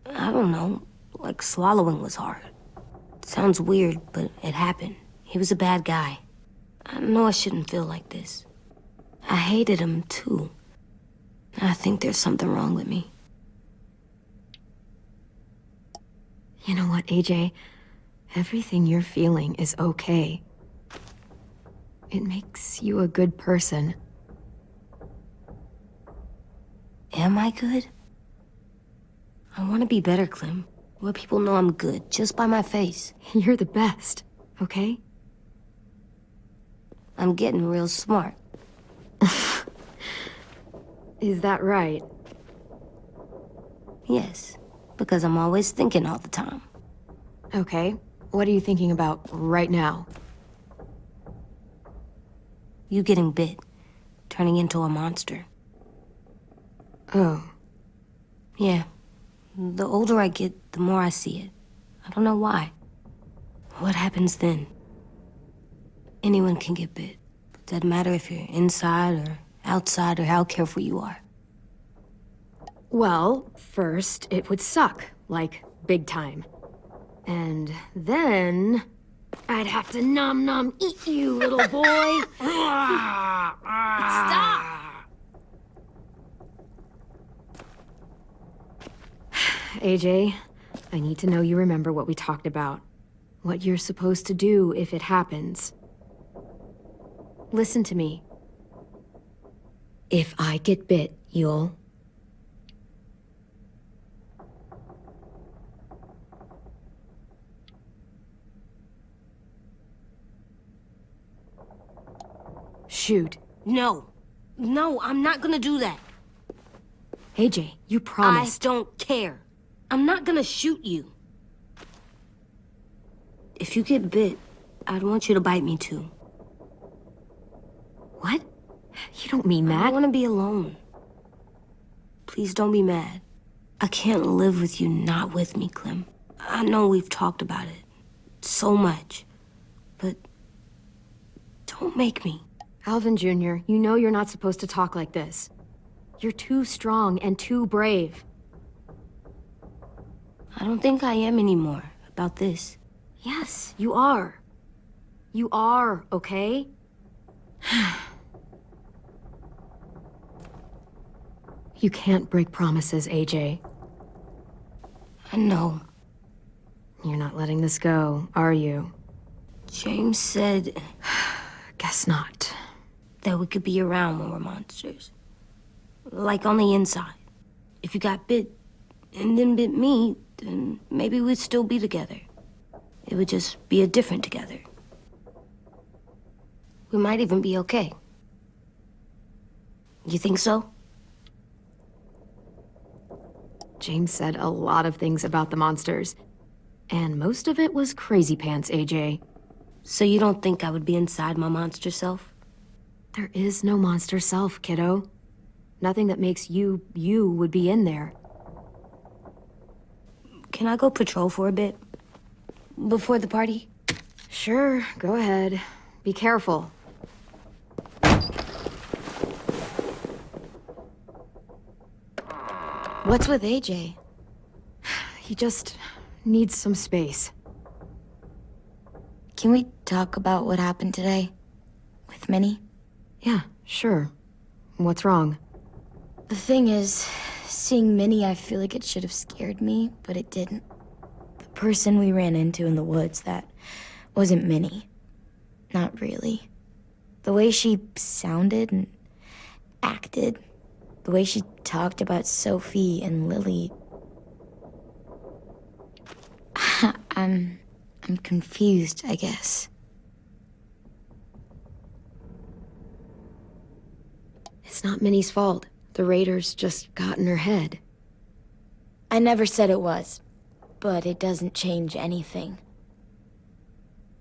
I don't know. Like swallowing was hard. It sounds weird, but it happened. He was a bad guy. I know I shouldn't feel like this. I hated him, too. I think there's something wrong with me. You know what, AJ? Everything you're feeling is okay. It makes you a good person. Am I good? I want to be better, Clem. Let people know I'm good, just by my face. You're the best, okay? I'm getting real smart. Is that right? Yes, because I'm always thinking all the time. Okay. What are you thinking about right now? You getting bit, turning into a monster. Oh. Yeah. The older I get, the more I see it. I don't know why. What happens then? Anyone can get bit. Doesn't matter if you're inside or outside or how careful you are. Well, first, it would suck. Like, big time. And then... I'd have to nom eat you, little boy. Stop! AJ, I need to know you remember what we talked about. What you're supposed to do if it happens. Listen to me. If I get bit, you'll... Shoot. No. No, I'm not gonna do that. AJ, you promised. I don't care. I'm not gonna shoot you. If you get bit, I'd want you to bite me too. What? You don't mean I that. want to be alone. Please don't be mad. I can't live with you not with me, Clem. I know we've talked about it so much, but don't make me. Alvin Jr., you know you're not supposed to talk like this. You're too strong and too brave. I don't think I am anymore about this. Yes, you are. You are, okay? You can't break promises, AJ. I know. You're not letting this go, are you? James said Guess not. that we could be around when we're monsters. Like on the inside. If you got bit and then bit me, then maybe we'd still be together. It would just be a different together. We might even be okay. You think so? James said a lot of things about the monsters. And most of it was crazy pants, AJ. So you don't think I would be inside my monster self? There is no monster self, kiddo. Nothing that makes you, you would be in there. Can I go patrol for a bit? Before the party? Sure, go ahead. Be careful. What's with AJ? He just needs some space. Can we talk about what happened today? With Minnie? Yeah, sure. What's wrong? The thing is, seeing Minnie, I feel like it should have scared me, but it didn't. The person we ran into in the woods, that wasn't Minnie. Not really. The way she sounded and acted, the way she talked about Sophie and Lily. I'm confused, I guess. It's not Minnie's fault. The raiders just got in her head. I never said it was, but it doesn't change anything.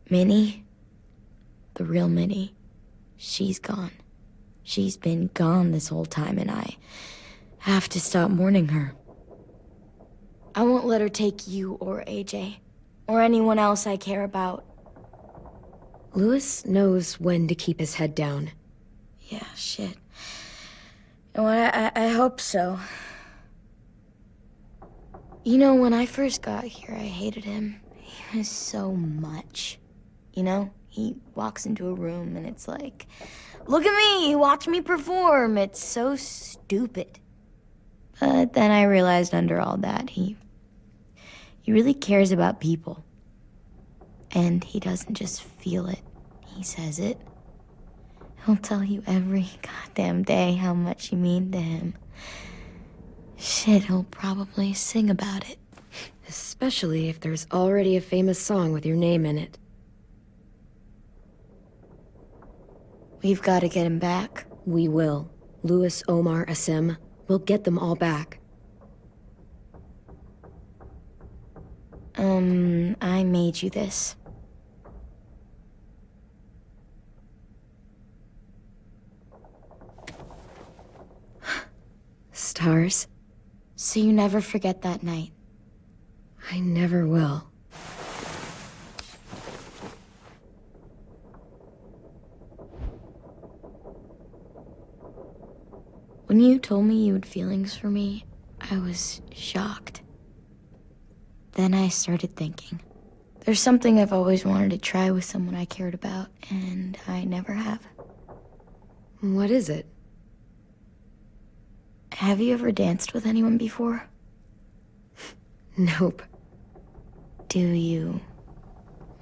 Minnie, the real Minnie, she's gone. She's been gone this whole time, and I have to stop mourning her. I won't let her take you or AJ, or anyone else I care about. Louis knows when to keep his head down. Yeah, shit. And I hope so. You know, when I first got here, I hated him. He was so much. You know, he walks into a room and it's like, look at me, watch me perform. It's so stupid. But then I realized under all that, he really cares about people. And he doesn't just feel it, he says it. He'll tell you every goddamn day how much you mean to him. Shit, he'll probably sing about it. Especially if there's already a famous song with your name in it. We've got to get him back. We will. Louis, Omar, Asim. We'll get them all back. I made you this. Stars? So you never forget that night. I never will. When you told me you had feelings for me, I was shocked. Then I started thinking. There's something I've always wanted to try with someone I cared about, and I never have. What is it? Have you ever danced with anyone before? Nope. Do you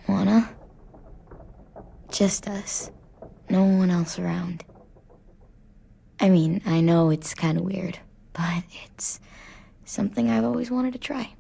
wanna? Just us. No one else around. I mean, I know it's kind of weird, but it's something I've always wanted to try.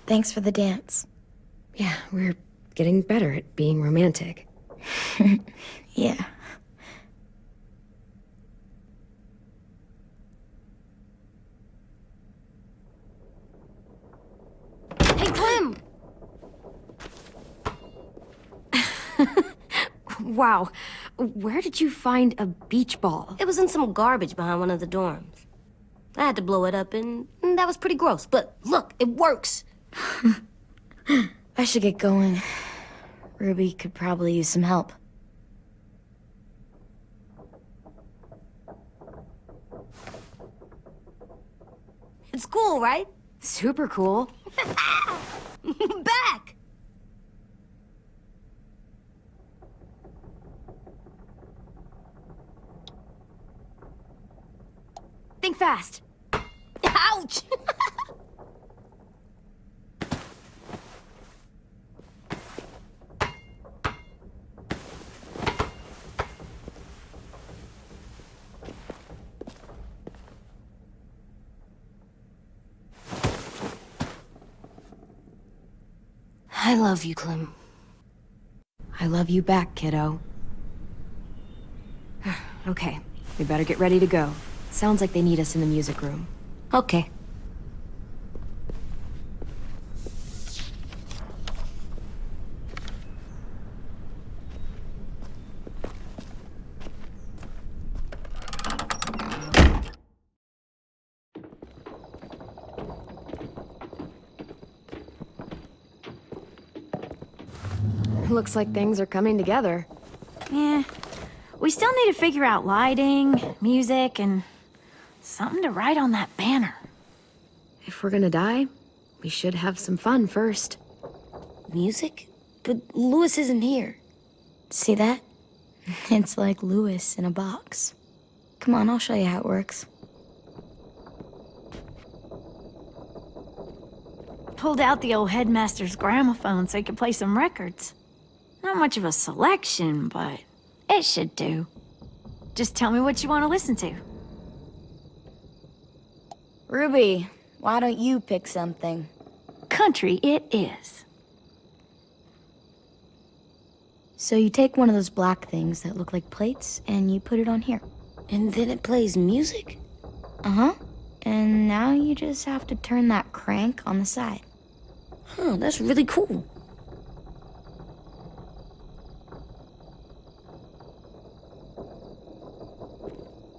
Thanks for the dance. Yeah, we're getting better at being romantic. Yeah. Hey, Clem! Wow. Where did you find a beach ball? It was in some garbage behind one of the dorms. I had to blow it up, and that was pretty gross. But look, it works. I should get going. Ruby could probably use some help. It's cool, right? Super cool. Back! Think fast. Ouch! I love you, Clem. I love you back, kiddo. Okay, we better get ready to go. Sounds like they need us in the music room. Okay. Looks like things are coming together. Yeah. We still need to figure out lighting, music, and something to write on that banner. If we're gonna die, we should have some fun first. Music? But Louis isn't here. See that? It's like Louis in a box. Come on, I'll show you how it works. Pulled out the old headmaster's gramophone so he could play some records. Not much of a selection, but it should do. Just tell me what you want to listen to. Ruby, why don't you pick something? country it is. So you take one of those black things that look like plates and you put it on here. And then it plays music? Uh-huh. And now you just have to turn that crank on the side. Huh, that's really cool.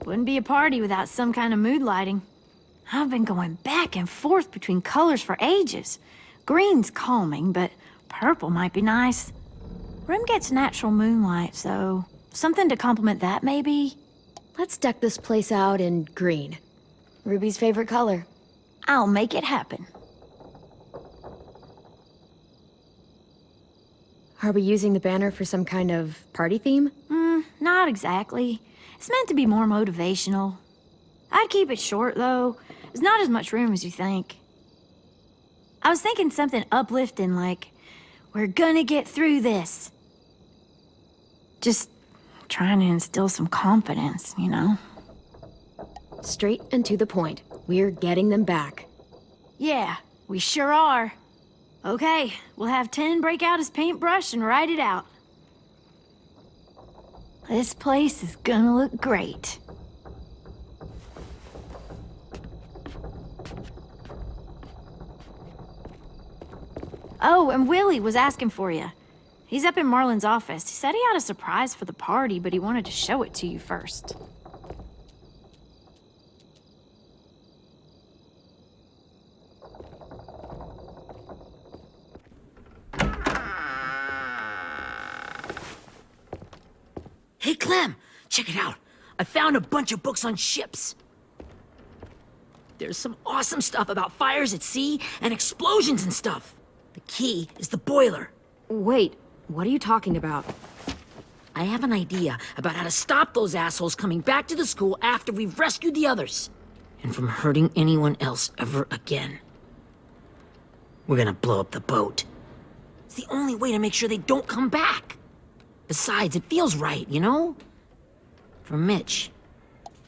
Wouldn't be a party without some kind of mood lighting. I've been going back and forth between colors for ages. Green's calming, but purple might be nice. Room gets natural moonlight, so something to complement that, maybe? Let's deck this place out in green. Ruby's favorite color. I'll make it happen. Are we using the banner for some kind of party theme? Not exactly. It's meant to be more motivational. I'd keep it short, though. There's not as much room as you think. I was thinking something uplifting like, we're gonna get through this. Just trying to instill some confidence, you know? Straight and to the point. We're getting them back. Yeah, we sure are. Okay, we'll have 10 break out his paintbrush and write it out. This place is gonna look great. Oh, and Willie was asking for you. He's up in Marlin's office. He said he had a surprise for the party, but he wanted to show it to you first. Hey, Clem, check it out. I found a bunch of books on ships. There's some awesome stuff about fires at sea and explosions and stuff. The key is the boiler. Wait, what are you talking about? I have an idea about how to stop those assholes coming back to the school after we've rescued the others. And from hurting anyone else ever again. We're gonna blow up the boat. It's the only way to make sure they don't come back. Besides, it feels right, you know? For Mitch.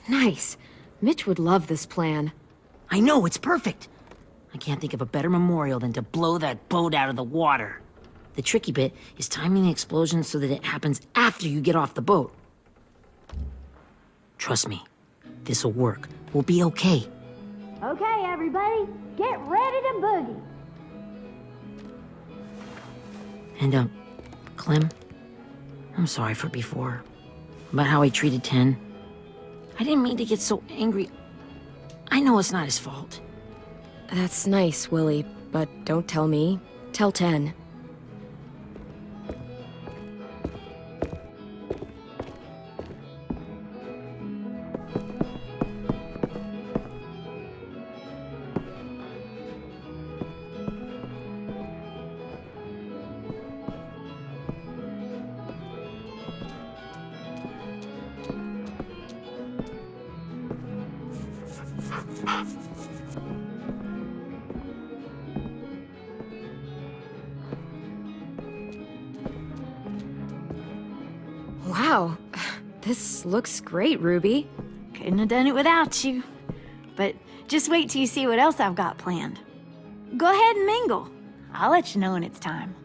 Nice. Mitch would love this plan. I know, it's perfect. I can't think of a better memorial than to blow that boat out of the water. The tricky bit is timing the explosion so that it happens after you get off the boat. Trust me, this'll work. We'll be okay. Okay, everybody, get ready to boogie. And, Clem, I'm sorry for before. About how I treated Ten. I didn't mean to get so angry. I know it's not his fault. That's nice, Willie, but don't tell me. Tell 10. Wow, this looks great, Ruby. Couldn't have done it without you. But just wait till you see what else I've got planned. Go ahead and mingle. I'll let you know when it's time.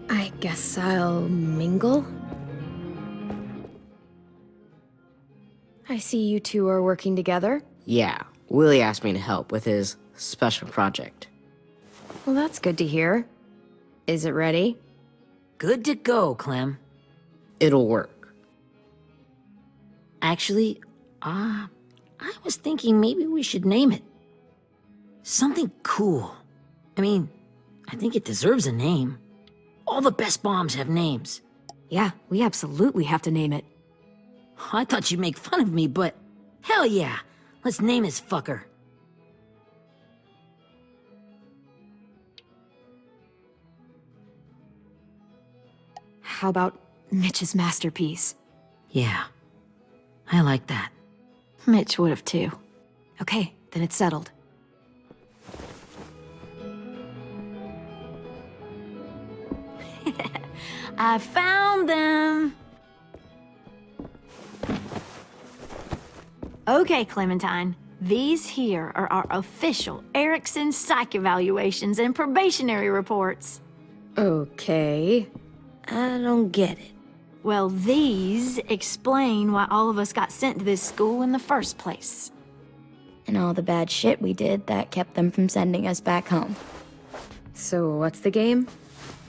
I guess I'll mingle? I see you two are working together. Yeah, Willie asked me to help with his special project. Well, that's good to hear. Is it ready? Good to go, Clem. It'll work. Actually, I was thinking maybe we should name it. Something cool. I mean, I think it deserves a name. All the best bombs have names. Yeah, we absolutely have to name it. I thought you'd make fun of me, but hell yeah. Let's name this fucker. How about Mitch's masterpiece? Yeah, I like that. Mitch would have too. Okay, then it's settled. I found them! Okay, Clementine. These here are our official Erickson psych evaluations and probationary reports. Okay. I don't get it. Well, these explain why all of us got sent to this school in the first place. And all the bad shit we did that kept them from sending us back home. So what's the game?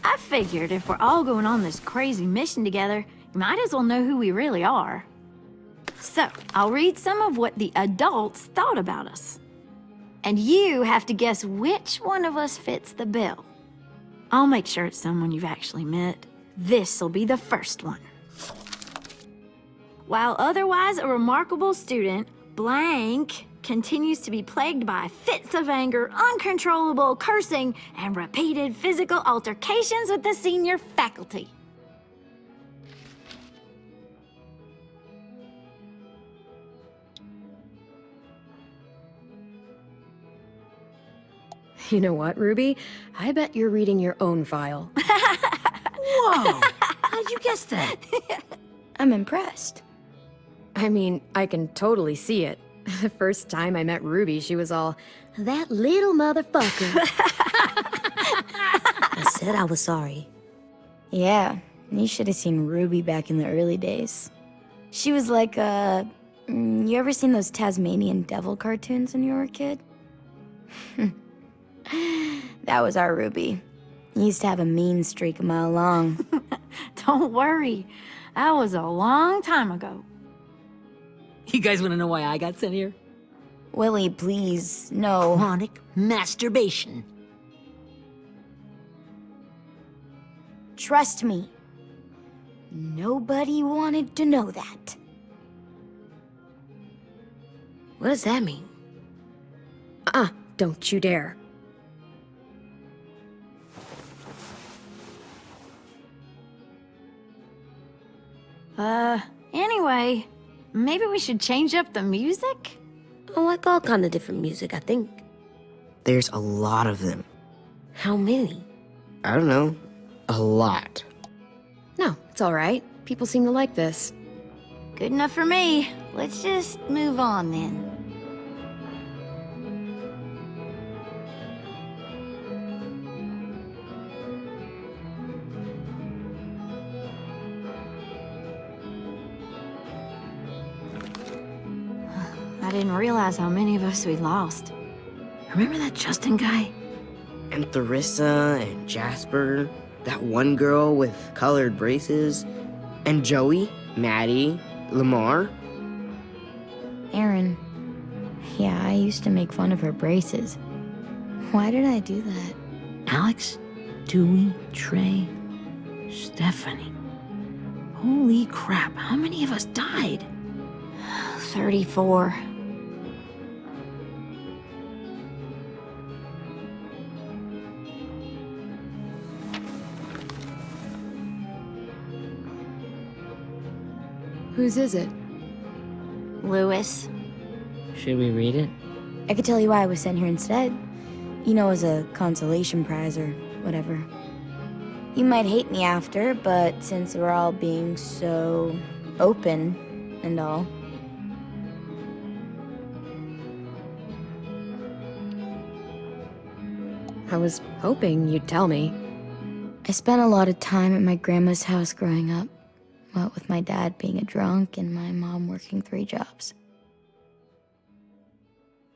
I figured if we're all going on this crazy mission together, you might as well know who we really are. So, I'll read some of what the adults thought about us. And you have to guess which one of us fits the bill. I'll make sure it's someone you've actually met. This'll be the first one. While otherwise a remarkable student, blank continues to be plagued by fits of anger, uncontrollable cursing, and repeated physical altercations with the senior faculty. You know what, Ruby? I bet you're reading your own file. Whoa! How'd you guess that? I'm impressed. I mean, I can totally see it. The first time I met Ruby, she was all, "That little motherfucker." I said I was sorry. Yeah, you should have seen Ruby back in the early days. She was like, you ever seen those Tasmanian devil cartoons when you were a kid? That was our Ruby. He used to have a mean streak a mile long. Don't worry, that was a long time ago. You guys want to know why I got sent here? Willie, please, no. Chronic masturbation. Trust me. Nobody wanted to know that. What does that mean? Don't you dare. Anyway, maybe we should change up the music? I like all kind of different music, I think. There's a lot of them. How many? I don't know. A lot. No, it's all right. People seem to like this. Good enough for me. Let's just move on then. I didn't realize how many of us we'd lost. Remember that Justin guy? And Theresa and Jasper. That one girl with colored braces. And Joey, Maddie, Lamar. Aaron. Yeah, I used to make fun of her braces. Why did I do that? Alex, Dewey, Trey, Stephanie. Holy crap, how many of us died? 34. Whose is it? Lewis. Should we read it? I could tell you why I was sent here instead. You know, as a consolation prize or whatever. You might hate me after, but since we're all being so open and all. I was hoping you'd tell me. I spent a lot of time at my grandma's house growing up. What with my dad being a drunk and my mom working 3 jobs.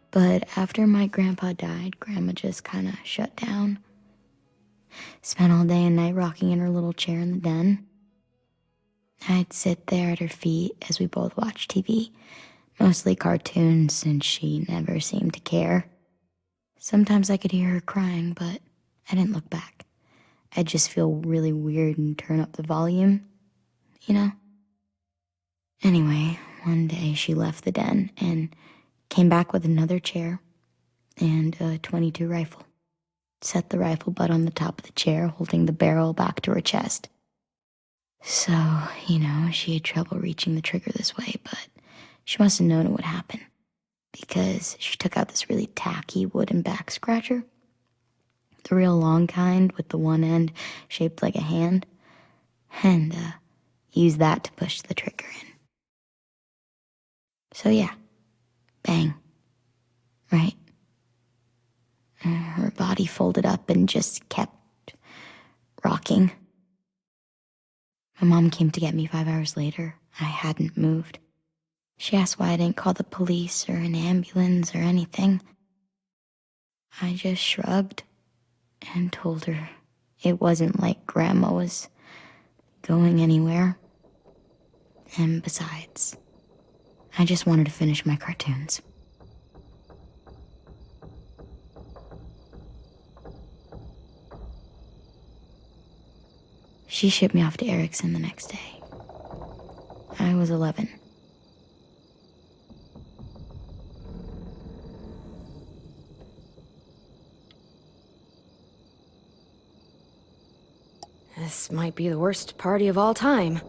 But after my grandpa died, Grandma just kind of shut down. Spent all day and night rocking in her little chair in the den. I'd sit there at her feet as we both watched TV, mostly cartoons since she never seemed to care. Sometimes I could hear her crying, but I didn't look back. I'd just feel really weird and turn up the volume, you know? Anyway, one day she left the den and came back with another chair and a .22 rifle. Set the rifle butt on the top of the chair, holding the barrel back to her chest. So, you know, she had trouble reaching the trigger this way, but she must have known it would happen. Because she took out this really tacky wooden back scratcher. The real long kind with the one end shaped like a hand. And, used that to push the trigger in. So yeah, bang. right? Her body folded up and just kept rocking. My mom came to get me 5 hours later. I hadn't moved. She asked why I didn't call the police or an ambulance or anything. I just shrugged and told her it wasn't like Grandma was going anywhere. And besides, I just wanted to finish my cartoons. She shipped me off to Erickson the next day. I was 11. This might be the worst party of all time.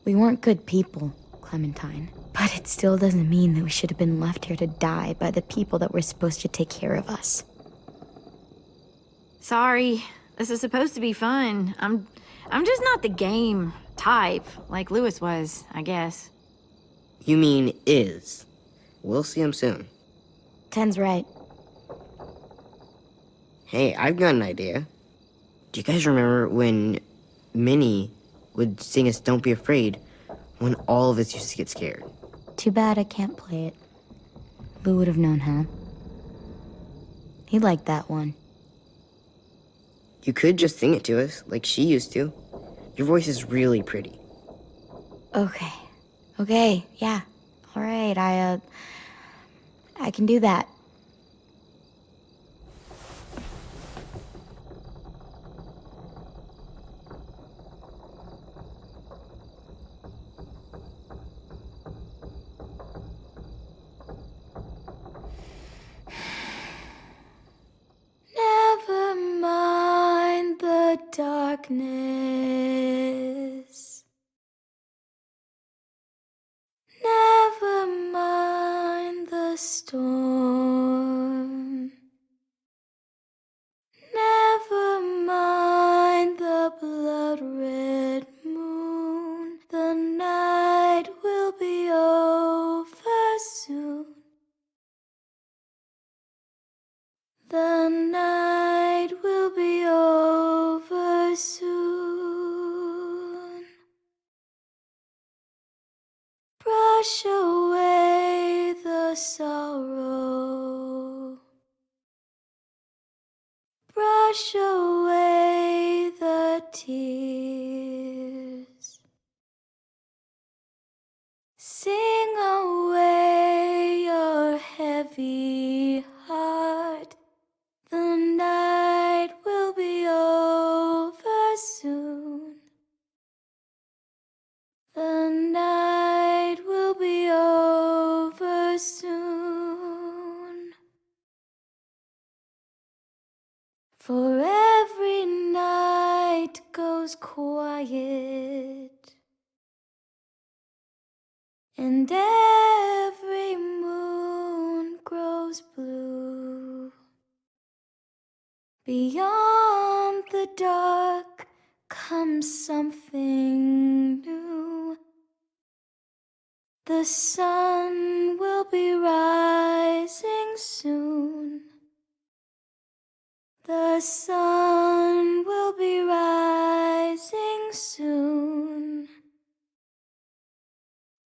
We weren't good people, Clementine. But it still doesn't mean that we should have been left here to die by the people that were supposed to take care of us. Sorry, this is supposed to be fun. I'm just not the game type, like Lewis was, I guess. You mean is. We'll see him soon. Ten's right. Hey, I've got an idea. Do you guys remember when Minnie would sing us Don't Be Afraid when all of us used to get scared? Too bad I can't play it. Lou would have known how. He liked that one. You could just sing it to us, like she used to. Your voice is really pretty. Okay, yeah. All right, I can do that. Never mind the darkness. Never mind the storm. Never mind the blood-red moon. The night will be over soon. The night will be over soon. Brush away the sorrow. Brush away the tears. Sing away your heavy heart. The night will be over soon. The night will be over soon. For every night goes quiet, and every moon grows blue. Beyond the dark comes something new. The sun will be rising soon. The sun will be rising soon.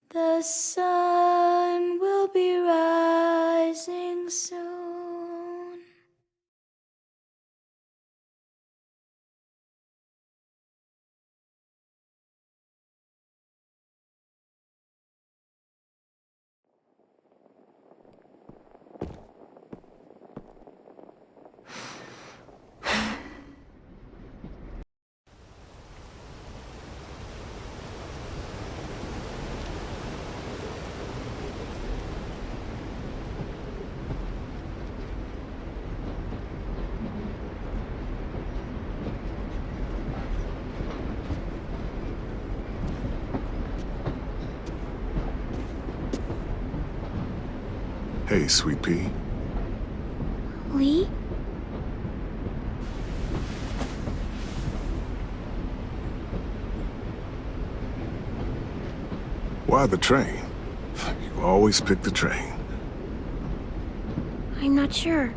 The sun will be rising soon. Hey, Sweet Pea. Lee? Why the train? You always pick the train. I'm not sure.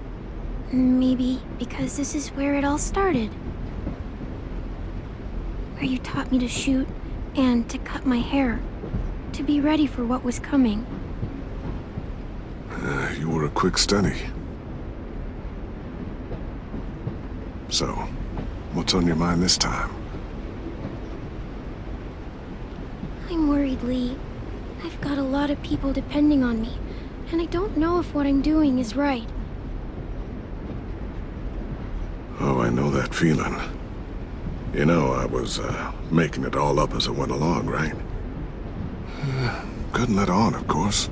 Maybe because this is where it all started. Where you taught me to shoot and to cut my hair. To be ready for what was coming. You were a quick study. So, what's on your mind this time? I'm worried, Lee. I've got a lot of people depending on me, and I don't know if what I'm doing is right. Oh, I know that feeling. You know, I was, making it all up as I went along, right? Couldn't let on, of course.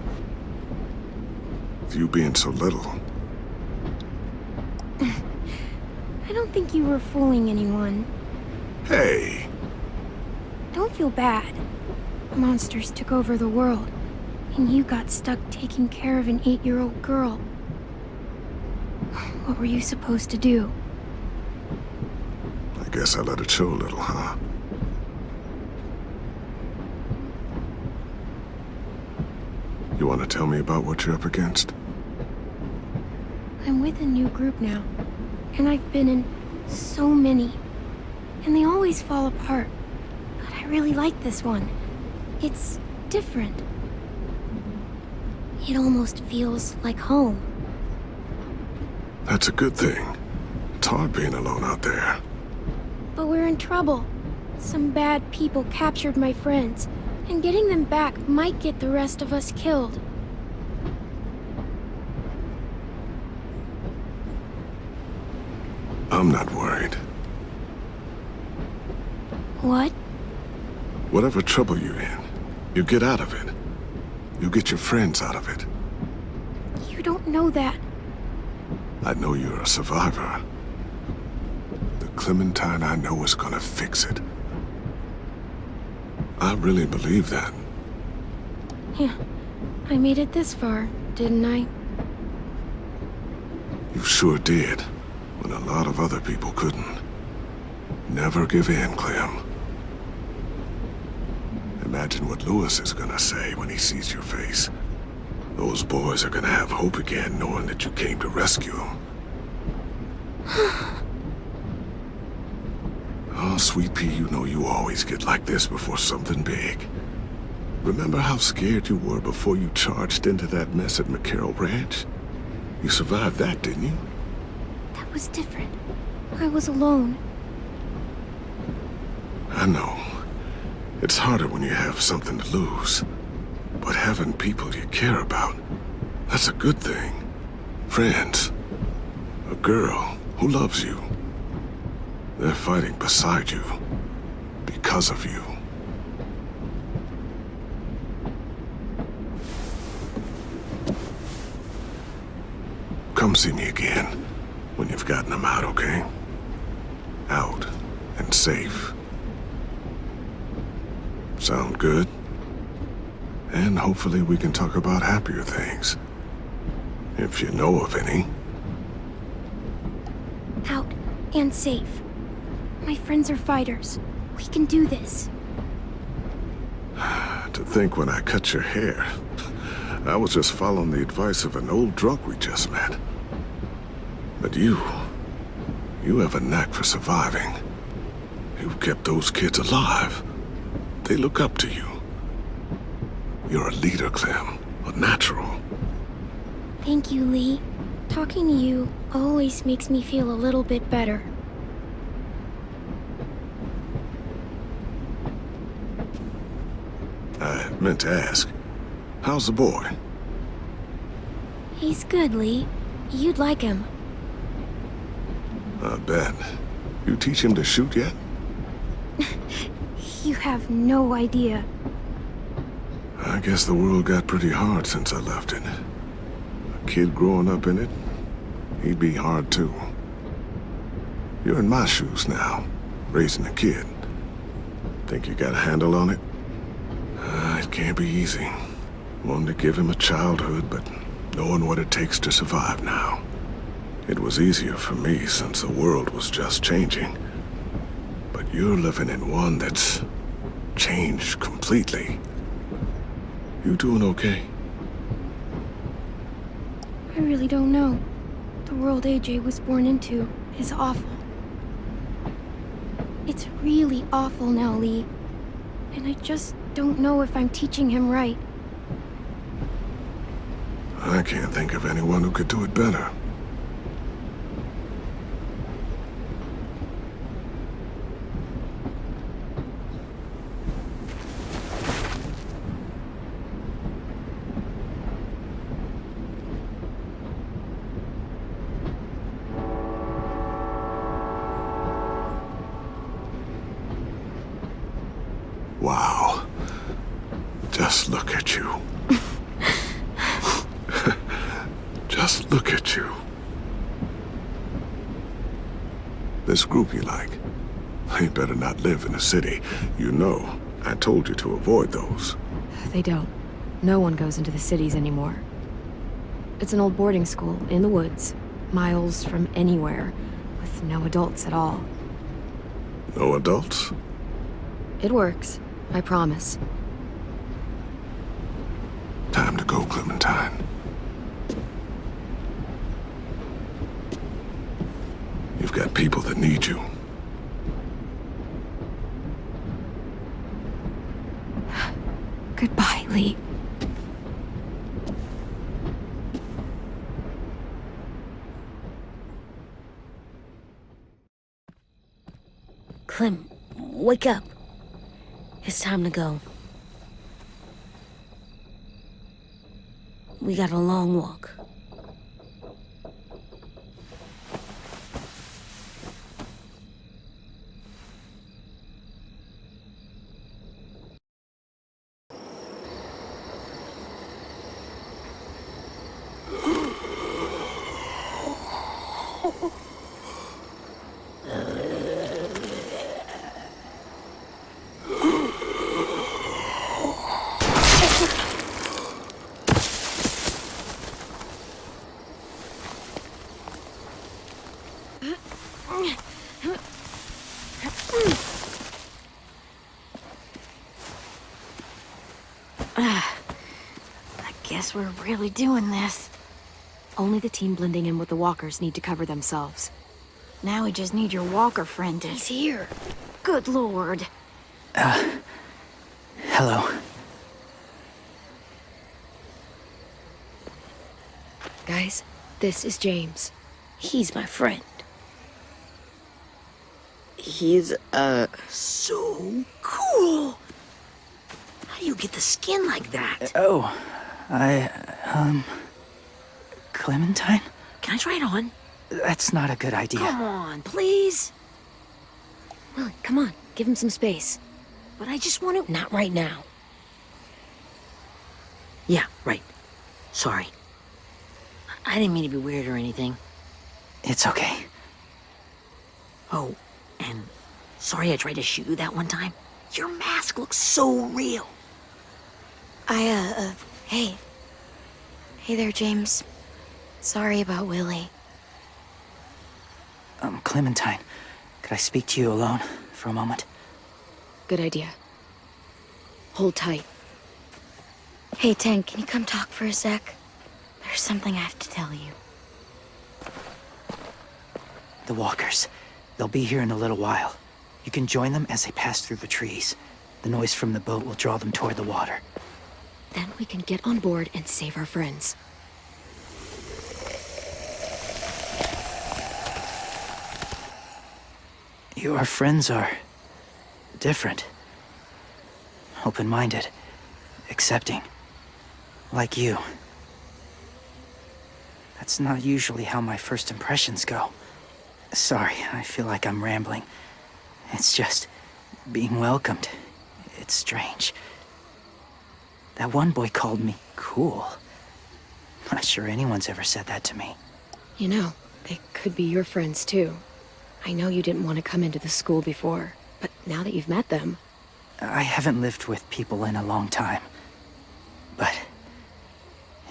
With you being so little. I don't think you were fooling anyone. Hey! Don't feel bad. Monsters took over the world, and you got stuck taking care of an 8-year-old girl. What were you supposed to do? I guess I let it show a little, huh? You want to tell me about what you're up against? I'm with a new group now, and I've been in so many, and they always fall apart. But I really like this one. It's different. It almost feels like home. That's a good thing. It's hard being alone out there. But we're in trouble. Some bad people captured my friends, and getting them back might get the rest of us killed. I'm not worried. What? Whatever trouble you're in, you get out of it. You get your friends out of it. You don't know that. I know you're a survivor. The Clementine I know is gonna fix it. I really believe that. Yeah, I made it this far, didn't I? You sure did, when a lot of other people couldn't. Never give in, Clem. Imagine what Lewis is gonna say when he sees your face. Those boys are gonna have hope again, knowing that you came to rescue them. Oh, Sweet Pea, you know you always get like this before something big. Remember how scared you were before you charged into that mess at McCarroll Ranch? You survived that, didn't you? That was different. I was alone. I know. It's harder when you have something to lose. But having people you care about, that's a good thing. Friends. A girl who loves you. They're fighting beside you. Because of you. Come see me again when you've gotten them out, okay? Out and safe. Sound good? And hopefully we can talk about happier things. If you know of any. Out and safe. My friends are fighters. We can do this. To think when I cut your hair, I was just following the advice of an old drunk we just met. But you have a knack for surviving. You kept those kids alive. They look up to you. You're a leader, Clem. A natural. Thank you, Lee. Talking to you always makes me feel a little bit better. I meant to ask, how's the boy? He's good, Lee. You'd like him. I bet. You teach him to shoot yet? You have no idea. I guess the world got pretty hard since I left it. A kid growing up in it, he'd be hard too. You're in my shoes now, raising a kid. Think you got a handle on it? It can't be easy. Wanting to give him a childhood, but knowing what it takes to survive now. It was easier for me since the world was just changing. But you're living in one that's changed completely. You doing okay? I really don't know. The world AJ was born into is awful. It's really awful now, Lee. And I just don't know if I'm teaching him right. I can't think of anyone who could do it better. Wow. Just look at you. Just look at you. This group you like, they better not live in the city. You know, I told you to avoid those. They don't. No one goes into the cities anymore. It's an old boarding school in the woods, miles from anywhere, with no adults at all. No adults? It works, I promise. Time to go, Clementine. You've got people that need you. Goodbye, Lee. Clem, wake up. It's time to go. We got a long walk. I guess we're really doing this. Only the team blending in with the walkers need to cover themselves. Now we just need your walker friend to... He's here. Good lord. Hello. Guys, this is James. He's my friend. He's, So cool! How do you get the skin like that? Oh, Clementine? Can I try it on? That's not a good idea. Come on, please. Willie, come on, give him some space. But I just want to... Not right now. Yeah, right. Sorry. I didn't mean to be weird or anything. It's okay. Oh, and sorry I tried to shoot you that one time. Your mask looks so real. Hey. Hey there, James. Sorry about Willie. Clementine, could I speak to you alone for a moment? Good idea. Hold tight. Hey, Tank, can you come talk for a sec? There's something I have to tell you. The walkers. They'll be here in a little while. You can join them as they pass through the trees. The noise from the boat will draw them toward the water. Then we can get on board and save our friends. Your friends are... different. Open-minded. Accepting. Like you. That's not usually how my first impressions go. Sorry, I feel like I'm rambling. It's just... being welcomed. It's strange. That one boy called me cool. Not sure anyone's ever said that to me. You know, they could be your friends too. I know you didn't want to come into the school before, but now that you've met them... I haven't lived with people in a long time. But...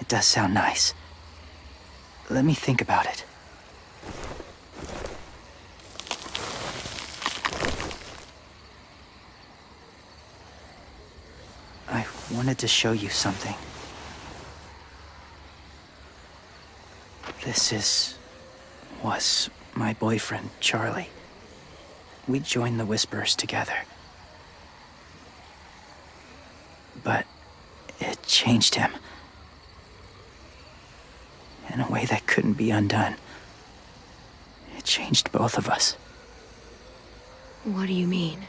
it does sound nice. Let me think about it. I wanted to show you something. Was my boyfriend, Charlie. We joined the Whisperers together. But it changed him. In a way that couldn't be undone. It changed both of us. What do you mean?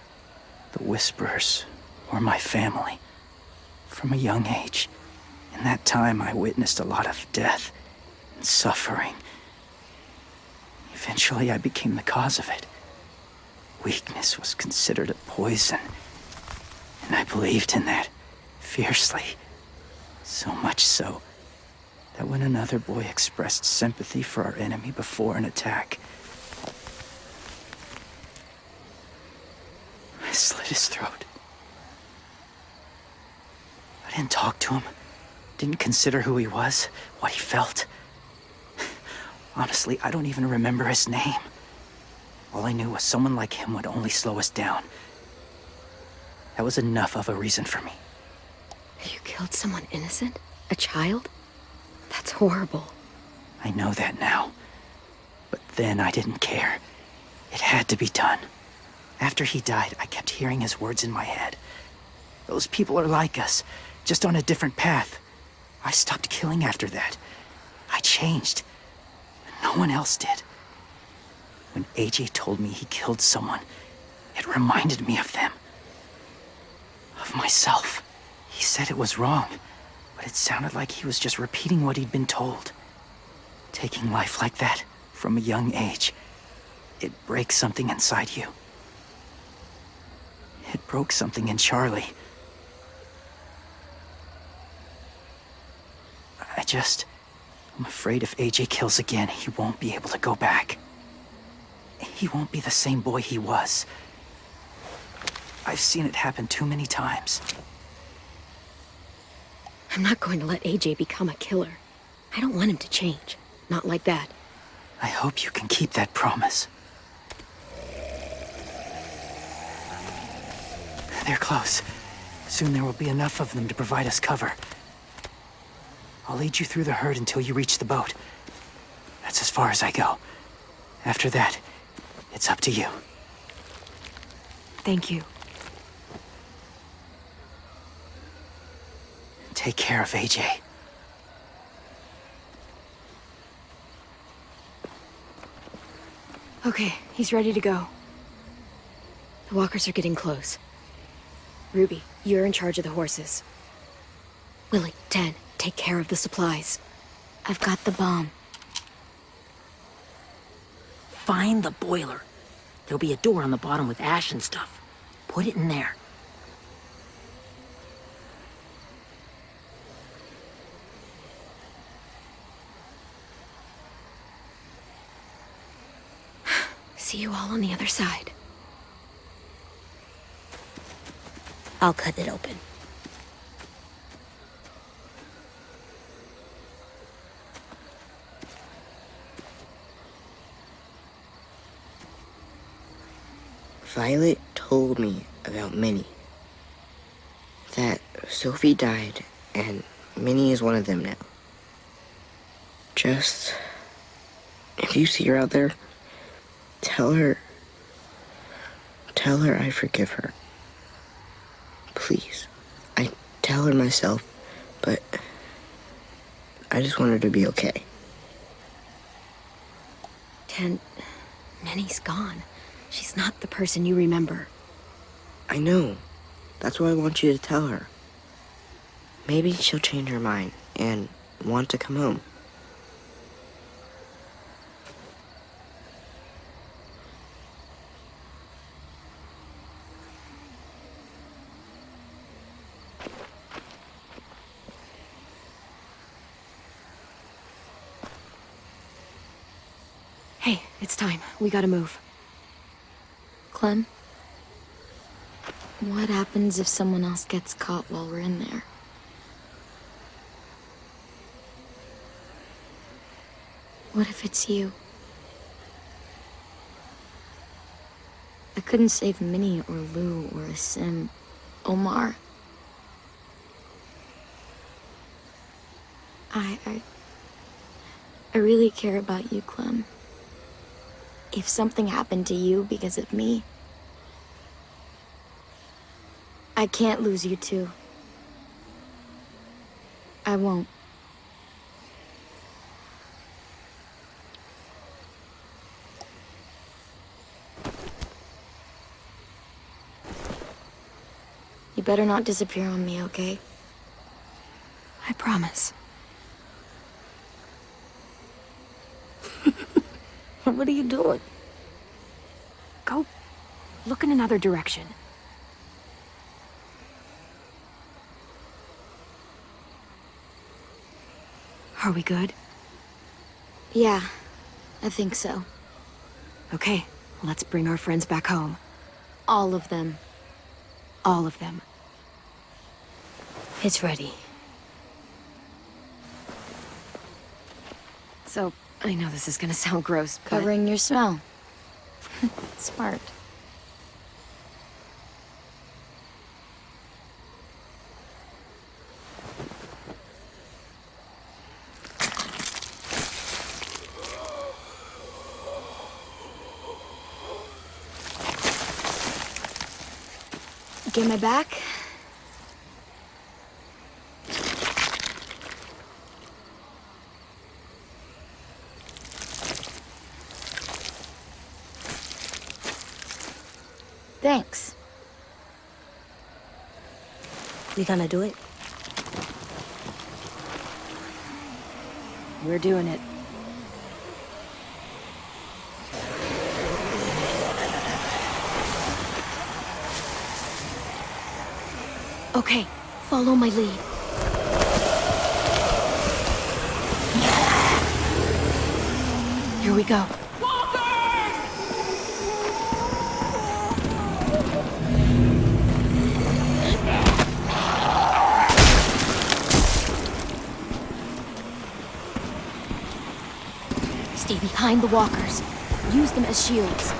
The Whisperers were my family. From a young age. In that time, I witnessed a lot of death and suffering. Eventually, I became the cause of it. Weakness was considered a poison. And I believed in that, fiercely. So much so, that when another boy expressed sympathy for our enemy before an attack, I slit his throat. I didn't talk to him, didn't consider who he was, what he felt. Honestly, I don't even remember his name. All I knew was someone like him would only slow us down. That was enough of a reason for me. You killed someone innocent? A child? That's horrible. I know that now. But then I didn't care. It had to be done. After he died, I kept hearing his words in my head. Those people are like us, just on a different path. I stopped killing after that. I changed. No one else did. When AJ told me he killed someone, it reminded me of them. Of myself. He said it was wrong, but it sounded like he was just repeating what he'd been told. Taking life like that, from a young age, it breaks something inside you. It broke something in Charlie. I'm afraid if AJ kills again, he won't be able to go back. He won't be the same boy he was. I've seen it happen too many times. I'm not going to let AJ become a killer. I don't want him to change. Not like that. I hope you can keep that promise. They're close. Soon there will be enough of them to provide us cover. I'll lead you through the herd until you reach the boat. That's as far as I go. After that, it's up to you. Thank you. Take care of AJ. Okay, he's ready to go. The walkers are getting close. Ruby, you're in charge of the horses. Willie, Ten, take care of the supplies. I've got the bomb. Find the boiler. There'll be a door on the bottom with ash and stuff. Put it in there. See you all on the other side. I'll cut it open. Violet told me about Minnie. That Sophie died, and Minnie is one of them now. Just, if you see her out there, tell her I forgive her. Please. I tell her myself, but I just want her to be okay. Ten, Minnie's gone. She's not the person you remember. I know. That's why I want you to tell her. Maybe she'll change her mind and want to come home. Hey, it's time. We gotta move. Clem? What happens if someone else gets caught while we're in there? What if it's you? I couldn't save Minnie or Lou or Sim. Omar. I really care about you, Clem. If something happened to you because of me, I can't lose you too. I won't. You better not disappear on me, okay? I promise. What are you doing? Go look in another direction. Are we good? Yeah, I think so. Okay, let's bring our friends back home. All of them. All of them. It's ready. So, I know this is gonna sound gross, but... Covering your smell. Smart. Get my back? Thanks. We gonna do it? We're doing it. Okay, follow my lead. Here we go. Stay behind the walkers. Use them as shields.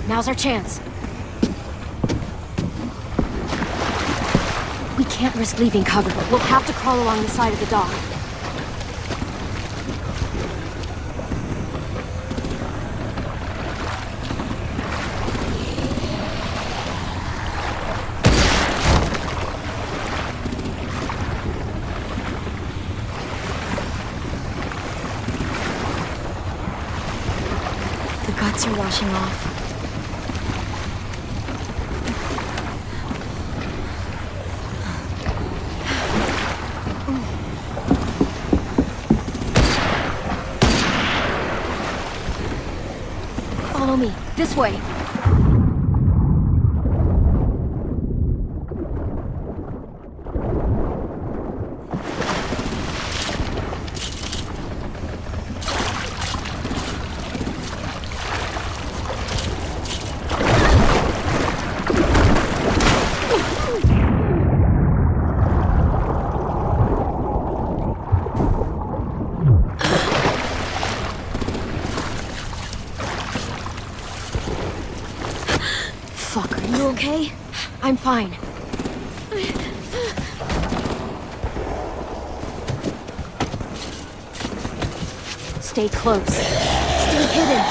Now's our chance. We can't risk leaving cover. We'll have to crawl along the side of the dock. The guts are washing off. Follow me. This way. Fuck, are you okay? I'm fine. Stay close. Stay hidden.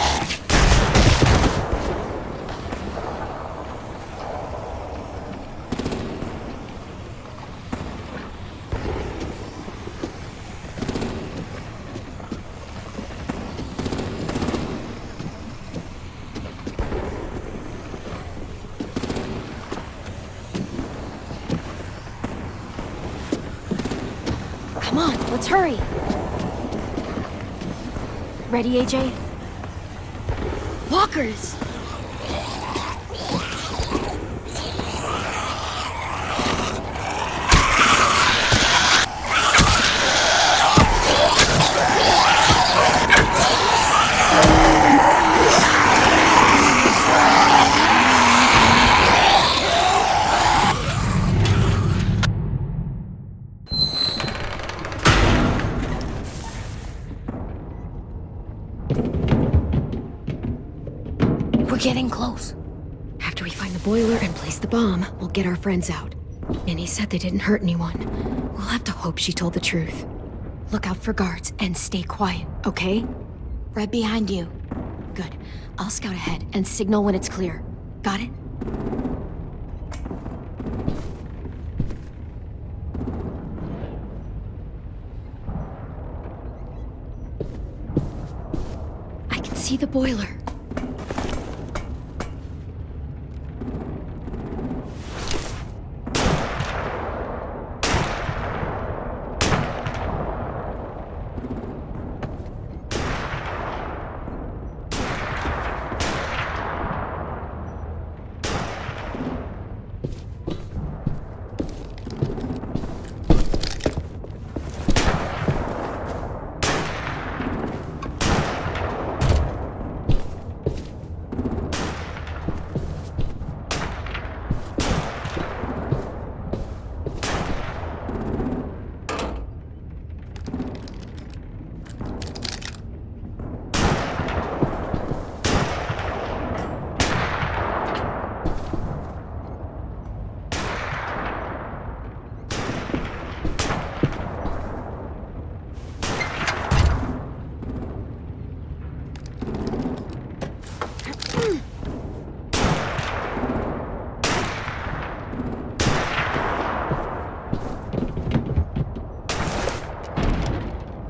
Let's hurry. Ready, AJ? Walkers! We're getting close. After we find the boiler and place the bomb, we'll get our friends out. And he said they didn't hurt anyone. We'll have to hope she told the truth. Look out for guards and stay quiet, okay? Right behind you. Good. I'll scout ahead and signal when it's clear. Got it? I can see the boiler.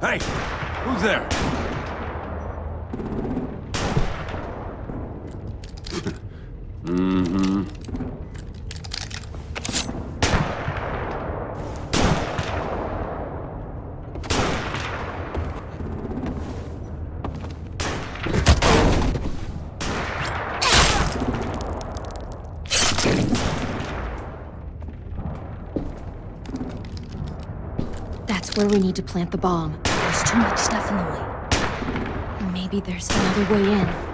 Hey, who's there? Mm-hmm. That's where we need to plant the bomb. There's too much stuff in the way. Maybe there's another way in.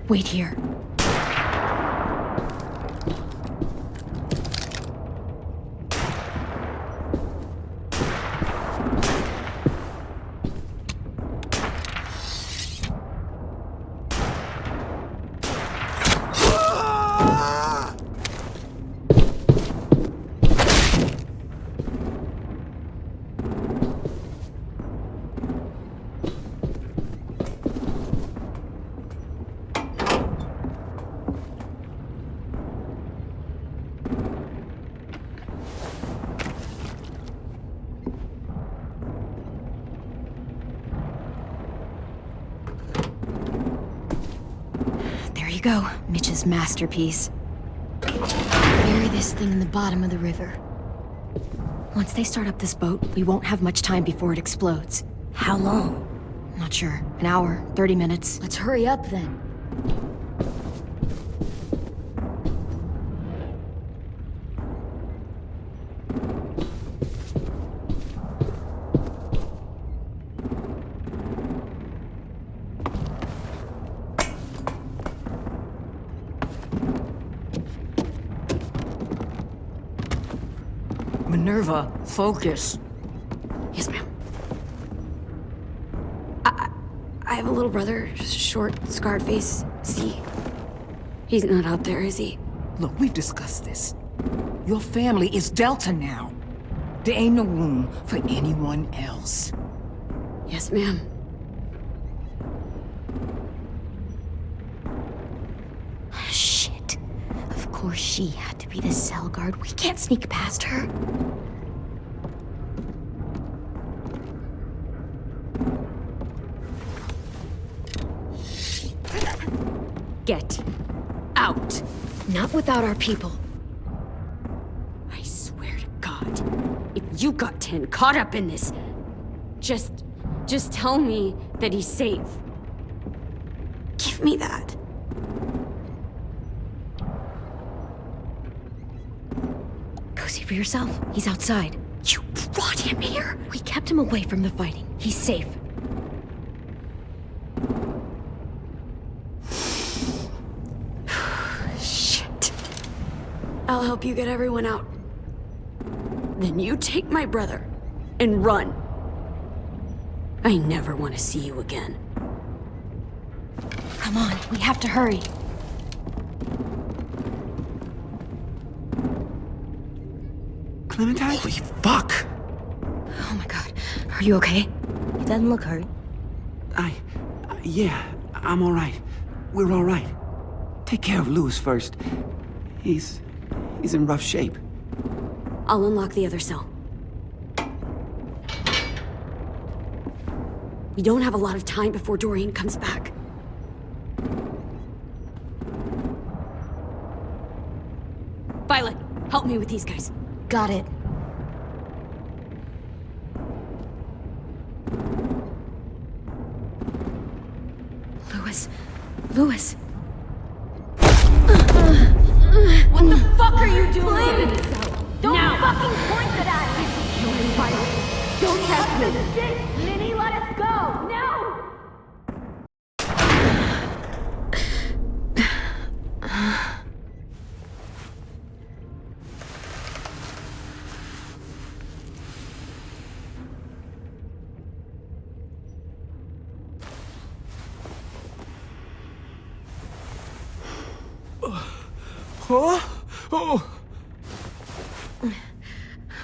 Wait here. Go, Mitch's masterpiece. Bury this thing in the bottom of the river. Once they start up this boat, we won't have much time before it explodes. How long? Not sure. An hour, 30 minutes. Let's hurry up then. Minerva, focus. Yes, ma'am. I have a little brother, short, scarred face. See? He's not out there, is he? Look, we've discussed this. Your family is Delta now. There ain't no room for anyone else. Yes, ma'am. Shit. Of course she had to be the cell guard. We can't sneak past her. Get out. Not without our people. I swear to God, if you got 10 caught up in this, just tell me that he's safe. Give me that. Go see for yourself. He's outside. You brought him here? We kept him away from the fighting. He's safe. Shit. I'll help you get everyone out. Then you take my brother and run. I never want to see you again. Come on, we have to hurry. Clementine? Holy fuck! Oh my God. Are you okay? He doesn't look hurt. Yeah, I'm all right. We're all right. Take care of Louis first. He's in rough shape. I'll unlock the other cell. We don't have a lot of time before Dorian comes back. Violet, help me with these guys. Got it. Louis. What the fuck are you doing? Don't fucking point it at me! Don't test me! Minnie, let us go! No!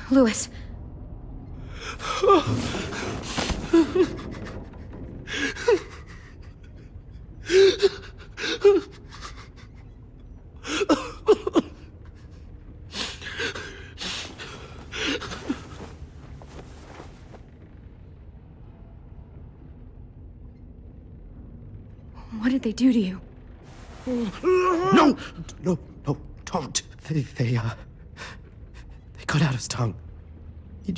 Louis. What did they do to you? No, don't. They cut out his tongue. He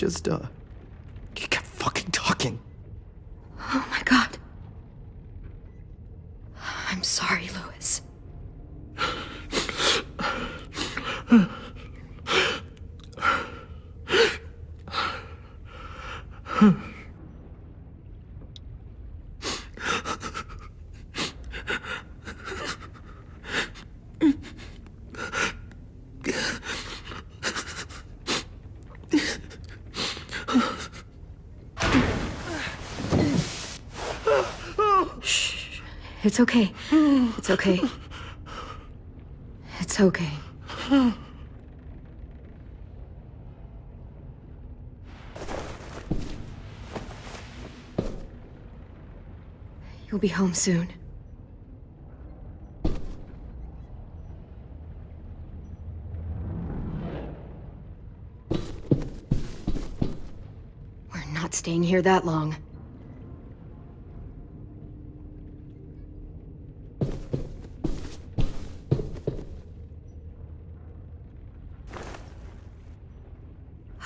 kept fucking talking. Oh my God. I'm sorry, Louis. It's okay. It's okay. It's okay. You'll be home soon. We're not staying here that long.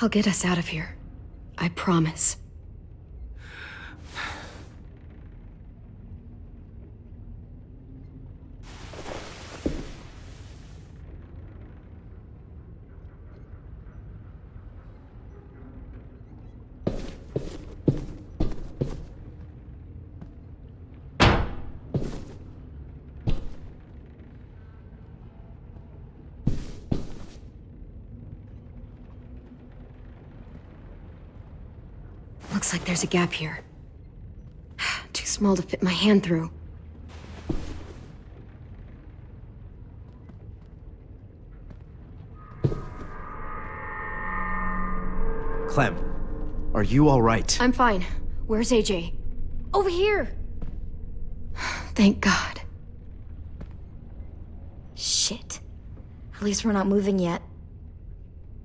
I'll get us out of here. I promise. Looks like there's a gap here. Too small to fit my hand through. Clem, are you alright? I'm fine. Where's AJ? Over here! Thank God. Shit. At least we're not moving yet.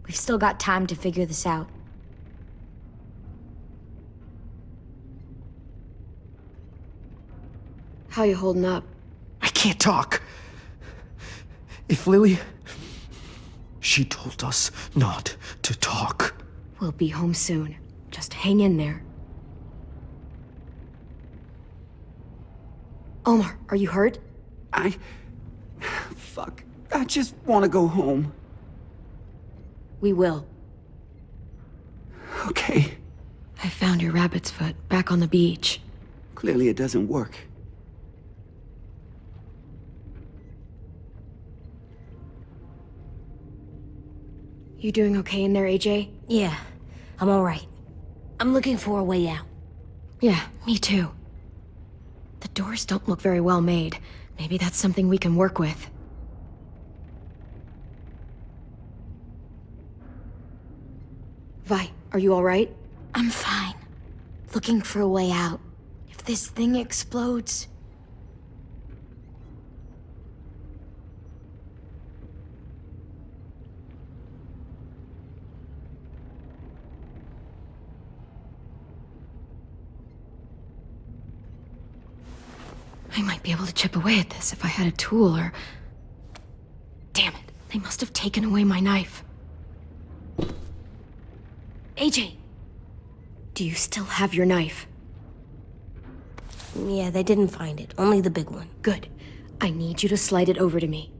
We've still got time to figure this out. How you holding up? I can't talk. If Lily... She told us not to talk. We'll be home soon. Just hang in there. Omar, are you hurt? Fuck. I just want to go home. We will. Okay. I found your rabbit's foot back on the beach. Clearly it doesn't work. You doing okay in there, AJ? Yeah, I'm alright. I'm looking for a way out. Yeah, me too. The doors don't look very well made. Maybe that's something we can work with. Vi, are you alright? I'm fine. Looking for a way out. If this thing explodes... I might be able to chip away at this if I had a tool or... Damn it, they must have taken away my knife. AJ! Do you still have your knife? Yeah, they didn't find it. Only the big one. Good. I need you to slide it over to me.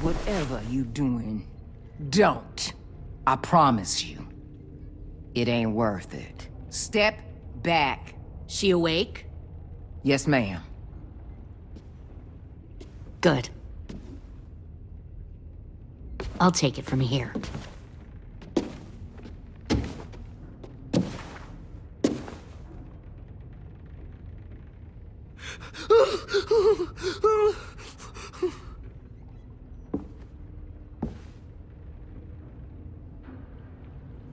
Whatever you doing, don't. I promise you. It ain't worth it. Step back. She awake? Yes, ma'am. Good. I'll take it from here.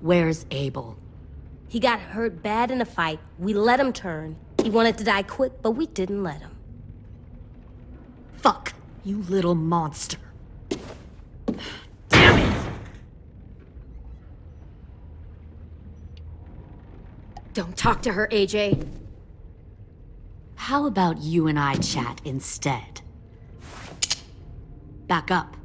Where's Abel? He got hurt bad in a fight. We let him turn. He wanted to die quick, but we didn't let him. Fuck, you little monster. Damn it! Don't talk to her, AJ. How about you and I chat instead? Back up.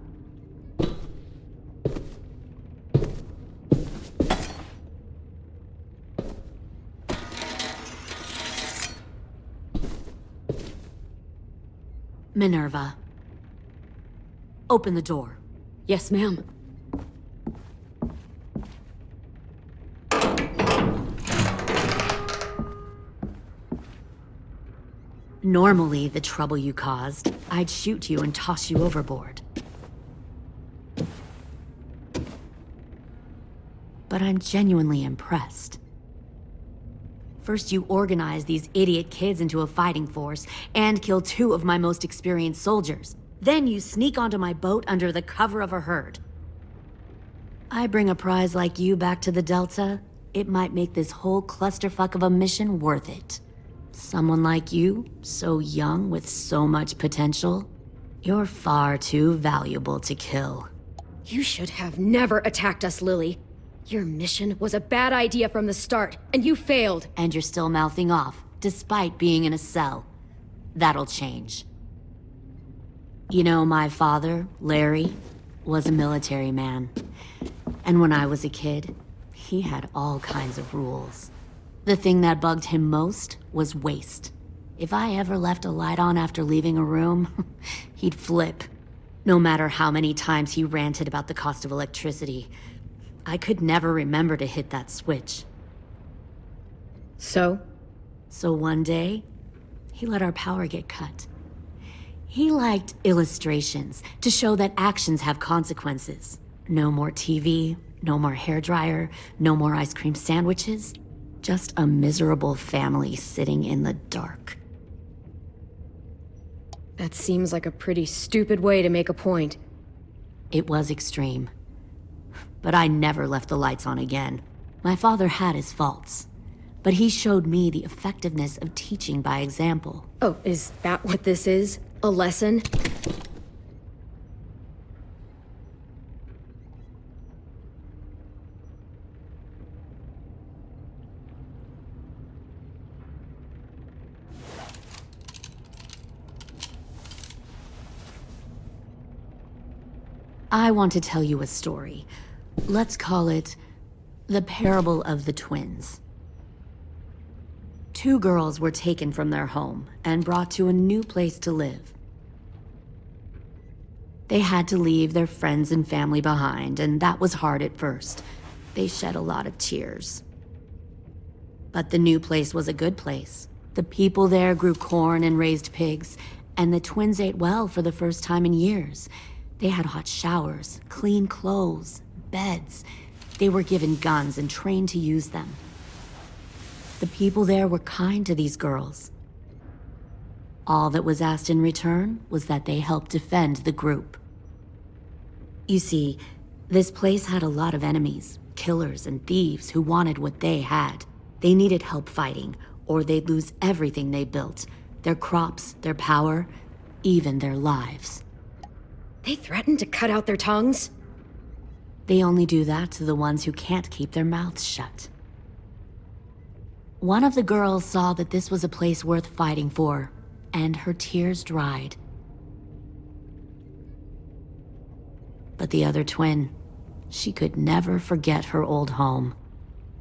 Minerva. Open the door. Yes, ma'am. Normally, the trouble you caused, I'd shoot you and toss you overboard. But I'm genuinely impressed. First, you organize these idiot kids into a fighting force and kill 2 of my most experienced soldiers. Then you sneak onto my boat under the cover of a herd. I bring a prize like you back to the Delta, it might make this whole clusterfuck of a mission worth it. Someone like you, so young with so much potential, you're far too valuable to kill. You should have never attacked us, Lily. Your mission was a bad idea from the start, and you failed. And you're still mouthing off, despite being in a cell. That'll change. You know my father, Larry? was a military man. And when I was a kid, he had all kinds of rules. The thing that bugged him most was waste. If I ever left a light on after leaving a room, he'd flip. No matter how many times he ranted about the cost of electricity, I could never remember to hit that switch. So? So one day, he let our power get cut. He liked illustrations to show that actions have consequences. No more TV, no more hairdryer, no more ice cream sandwiches. Just a miserable family sitting in the dark. That seems like a pretty stupid way to make a point. It was extreme. But I never left the lights on again. My father had his faults, but he showed me the effectiveness of teaching by example. Oh, is that what this is? A lesson? I want to tell you a story. Let's call it the parable of the twins. Two girls were taken from their home and brought to a new place to live. They had to leave their friends and family behind, and that was hard at first. They shed a lot of tears. But the new place was a good place. The people there grew corn and raised pigs, and the twins ate well for the first time in years. They had hot showers, clean clothes, beds. They were given guns and trained to use them. The people there were kind to these girls. All that was asked in return was that they help defend the group. You see, this place had a lot of enemies, killers and thieves who wanted what they had. They needed help fighting, or they'd lose everything they built. Their crops, their power, even their lives. They threatened to cut out their tongues? They only do that to the ones who can't keep their mouths shut. One of the girls saw that this was a place worth fighting for, and her tears dried. But the other twin, she could never forget her old home.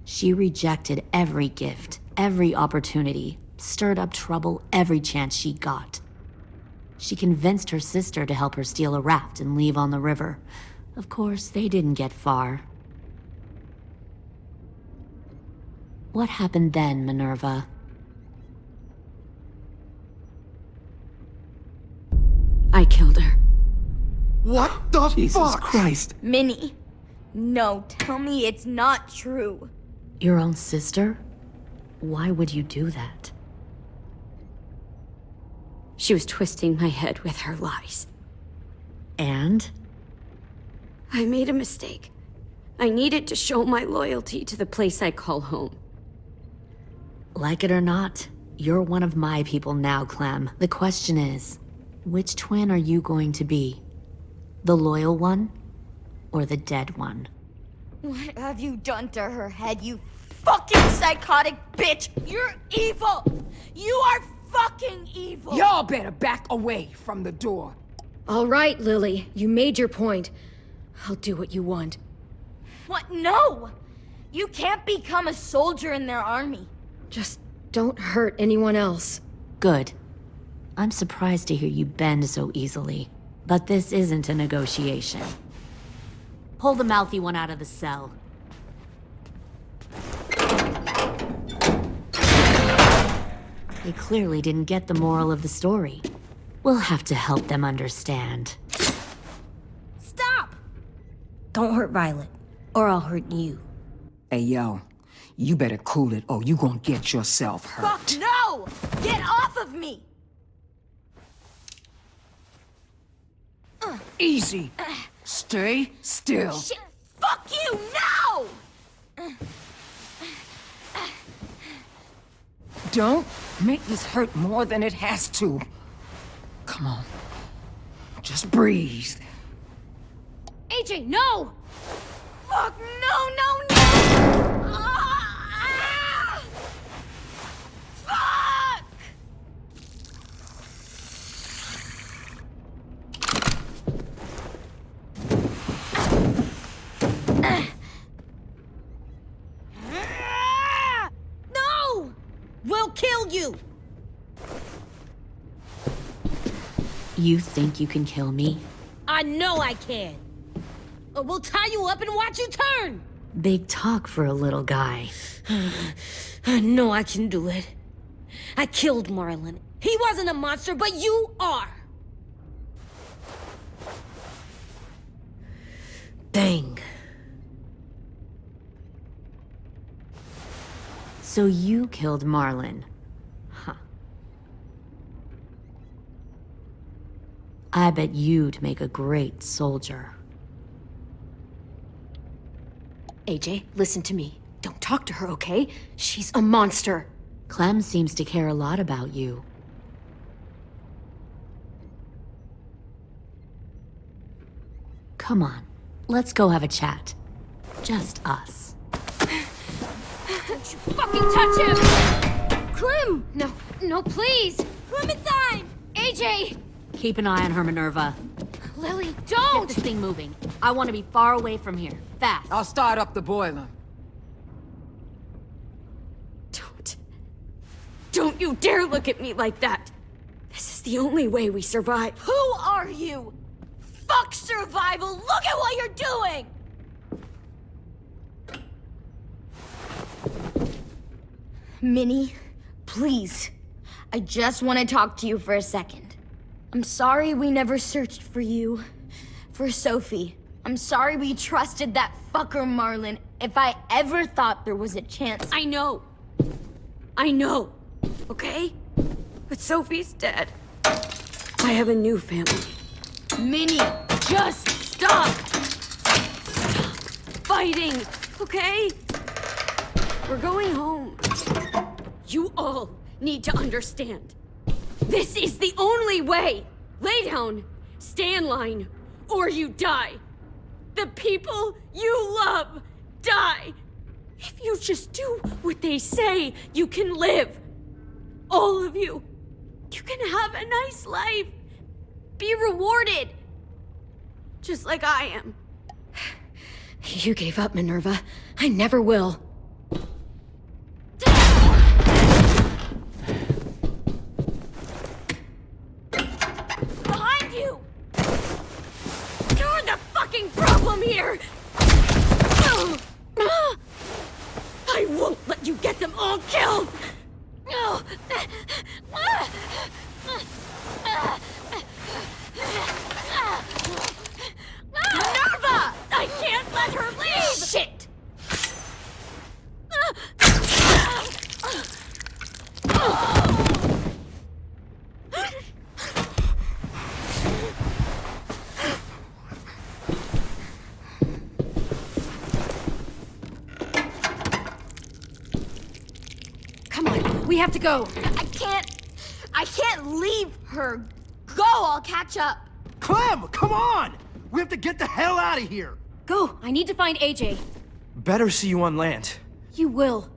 She rejected every gift, every opportunity, stirred up trouble every chance she got. She convinced her sister to help her steal a raft and leave on the river. Of course, they didn't get far. What happened then, Minerva? I killed her. What the Jesus fuck? Christ. Minnie, no, tell me it's not true. Your own sister? Why would you do that? She was twisting my head with her lies. And? I made a mistake. I needed to show my loyalty to the place I call home. Like it or not, you're one of my people now, Clem. The question is, which twin are you going to be? The loyal one, or the dead one? What have you done to her head, you fucking psychotic bitch? You're evil! You are fucking evil! Y'all better back away from the door. All right, Lily, you made your point. I'll do what you want. What? No! You can't become a soldier in their army. Just don't hurt anyone else. Good. I'm surprised to hear you bend so easily. But this isn't a negotiation. Pull the mouthy one out of the cell. They clearly didn't get the moral of the story. We'll have to help them understand. Stop! Don't hurt Violet, or I'll hurt you. Hey, yo. You better cool it or you gonna get yourself hurt. Fuck no! Get off of me! Easy. Stay still. Shit! Fuck you! No! Don't make this hurt more than it has to. Come on. Just breathe. AJ, no! Fuck, no, no, no! Ah! Fuck! You think you can kill me? I know I can. We'll tie you up and watch you turn. Big talk for a little guy. I know I can do it. I killed Marlon. He wasn't a monster, but you are. Bang. So you killed Marlon. Huh. I bet you'd make a great soldier. AJ, listen to me. Don't talk to her, okay? She's a monster. Clem seems to care a lot about you. Come on, let's go have a chat. Just us. Don't you fucking touch him! Clem! No, please! Clementine! AJ! Keep an eye on her, Minerva. Lily, Get don't! this thing moving. I want to be far away from here. Fast. I'll start up the boiler. Don't you dare look at me like that! This is the only way we survive. Who are you? Fuck survival! Look at what you're doing! Minnie, please. I just want to talk to you for a second. I'm sorry we never searched for you. For Sophie. I'm sorry we trusted that fucker Marlon. If I ever thought there was a chance... I know. Okay? But Sophie's dead. I have a new family. Minnie! Just stop! Stop fighting, okay? We're going home. You all need to understand. This is the only way! Lay down, stay in line, or you die. The people you love die. If you just do what they say, you can live. All of you. You can have a nice life. Be rewarded. Just like I am. You gave up, Minerva. I never will. Behind you! You're the fucking problem here! I won't let you get them all killed! Minerva! I can't let her leave! Shit! Come on, we have to go. I can't leave her. Go, I'll catch up. Clem, come on! We have to get the hell out of here! Go, I need to find AJ. Better see you on land. You will.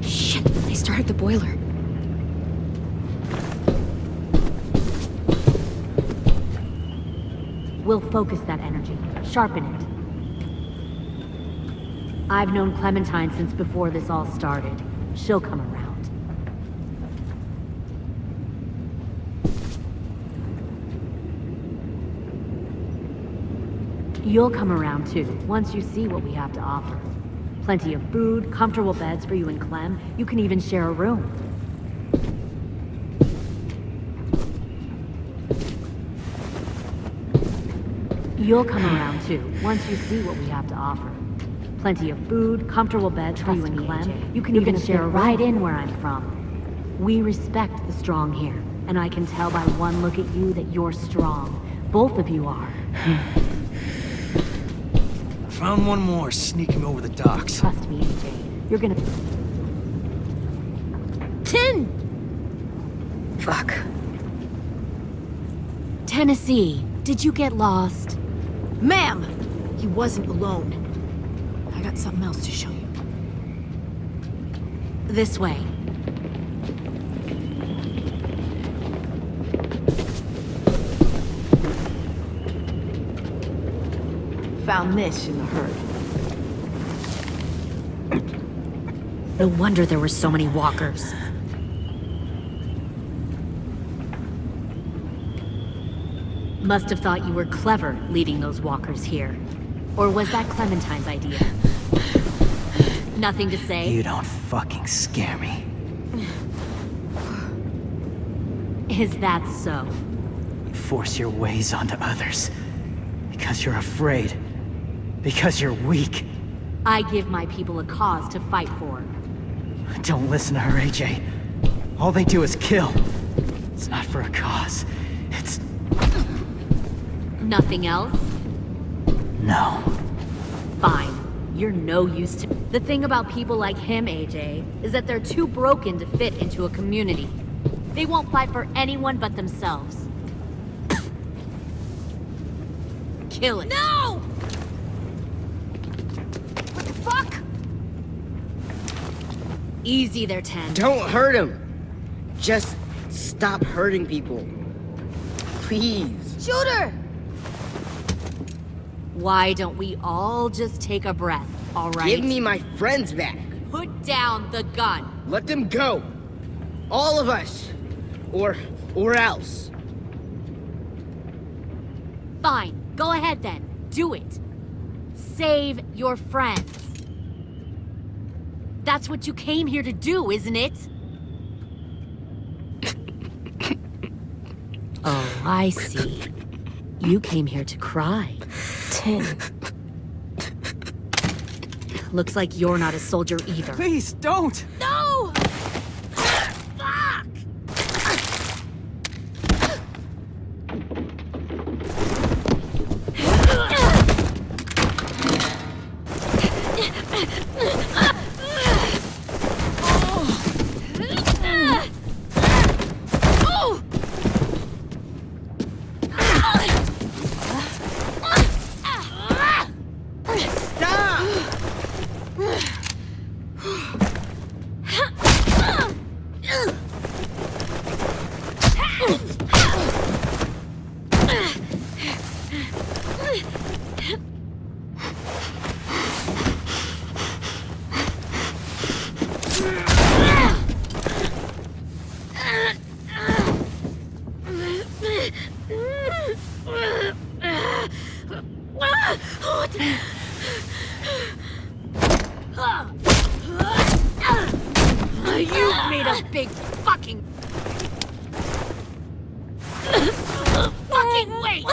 Shit, they started the boiler. We'll focus that energy, sharpen it. I've known Clementine since before this all started. She'll come around. You'll come around too, once you see what we have to offer. Plenty of food, comfortable beds for you and Clem. You can even share a room. You'll come around too, once you see what we have to offer. Plenty of food, comfortable beds for you and Clem. You can even share right in where I'm from. We respect the strong here, and I can tell by one look at you that you're strong. Both of you are. Found one more sneaking over the docks. Trust me, AJ. You're gonna... 10! Fuck. Tennessee, did you get lost? Ma'am! He wasn't alone. I got something else to show you. This way. Found this in the herd. No wonder there were so many walkers. Must have thought you were clever leading those walkers here. Or was that Clementine's idea? Nothing to say? You don't fucking scare me. Is that so? You force your ways onto others. Because you're afraid. Because you're weak. I give my people a cause to fight for. Don't listen to her, AJ. All they do is kill. It's not for a cause. It's... Nothing else? No. Fine. You're no use to... The thing about people like him, AJ, is that they're too broken to fit into a community. They won't fight for anyone but themselves. Kill it. No! What the fuck? Easy there, 10. Don't hurt him. Just stop hurting people. Please. Shoot her! Why don't we all just take a breath, all right? Give me my friends back. Put down the gun. Let them go. All of us. Or else. Fine. Go ahead then. Do it. Save your friends. That's what you came here to do, isn't it? Oh, I see. You came here to cry. 10. Looks like you're not a soldier either. Please, don't! No! Fuck! You made a big fucking wait!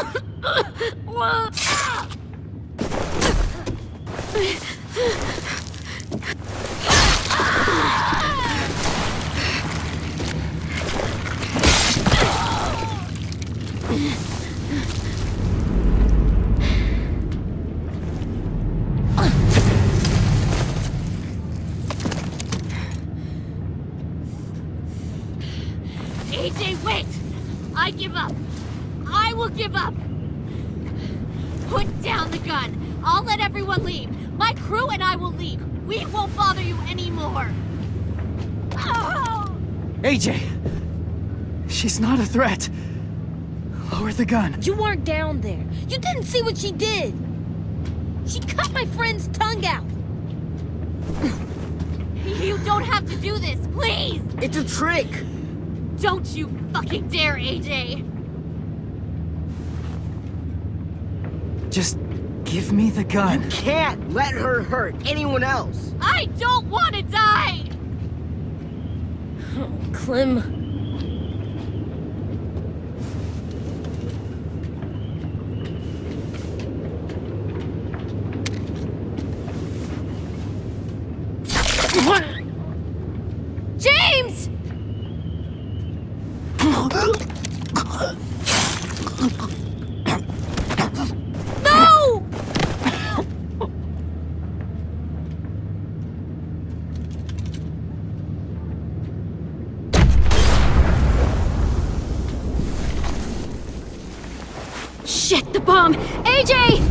AJ, wait! I give up. I will give up. Put down the gun. I'll let everyone leave. My crew and I will leave. We won't bother you anymore. Oh! AJ! She's not a threat. Lower the gun. You weren't down there. You didn't see what she did. She cut my friend's tongue out. You don't have to do this, please! It's a trick. Don't you fucking dare, AJ! Just give me the gun. You can't let her hurt anyone else. I don't want to die! Oh, Clem. James! No! Shit, the bomb! AJ!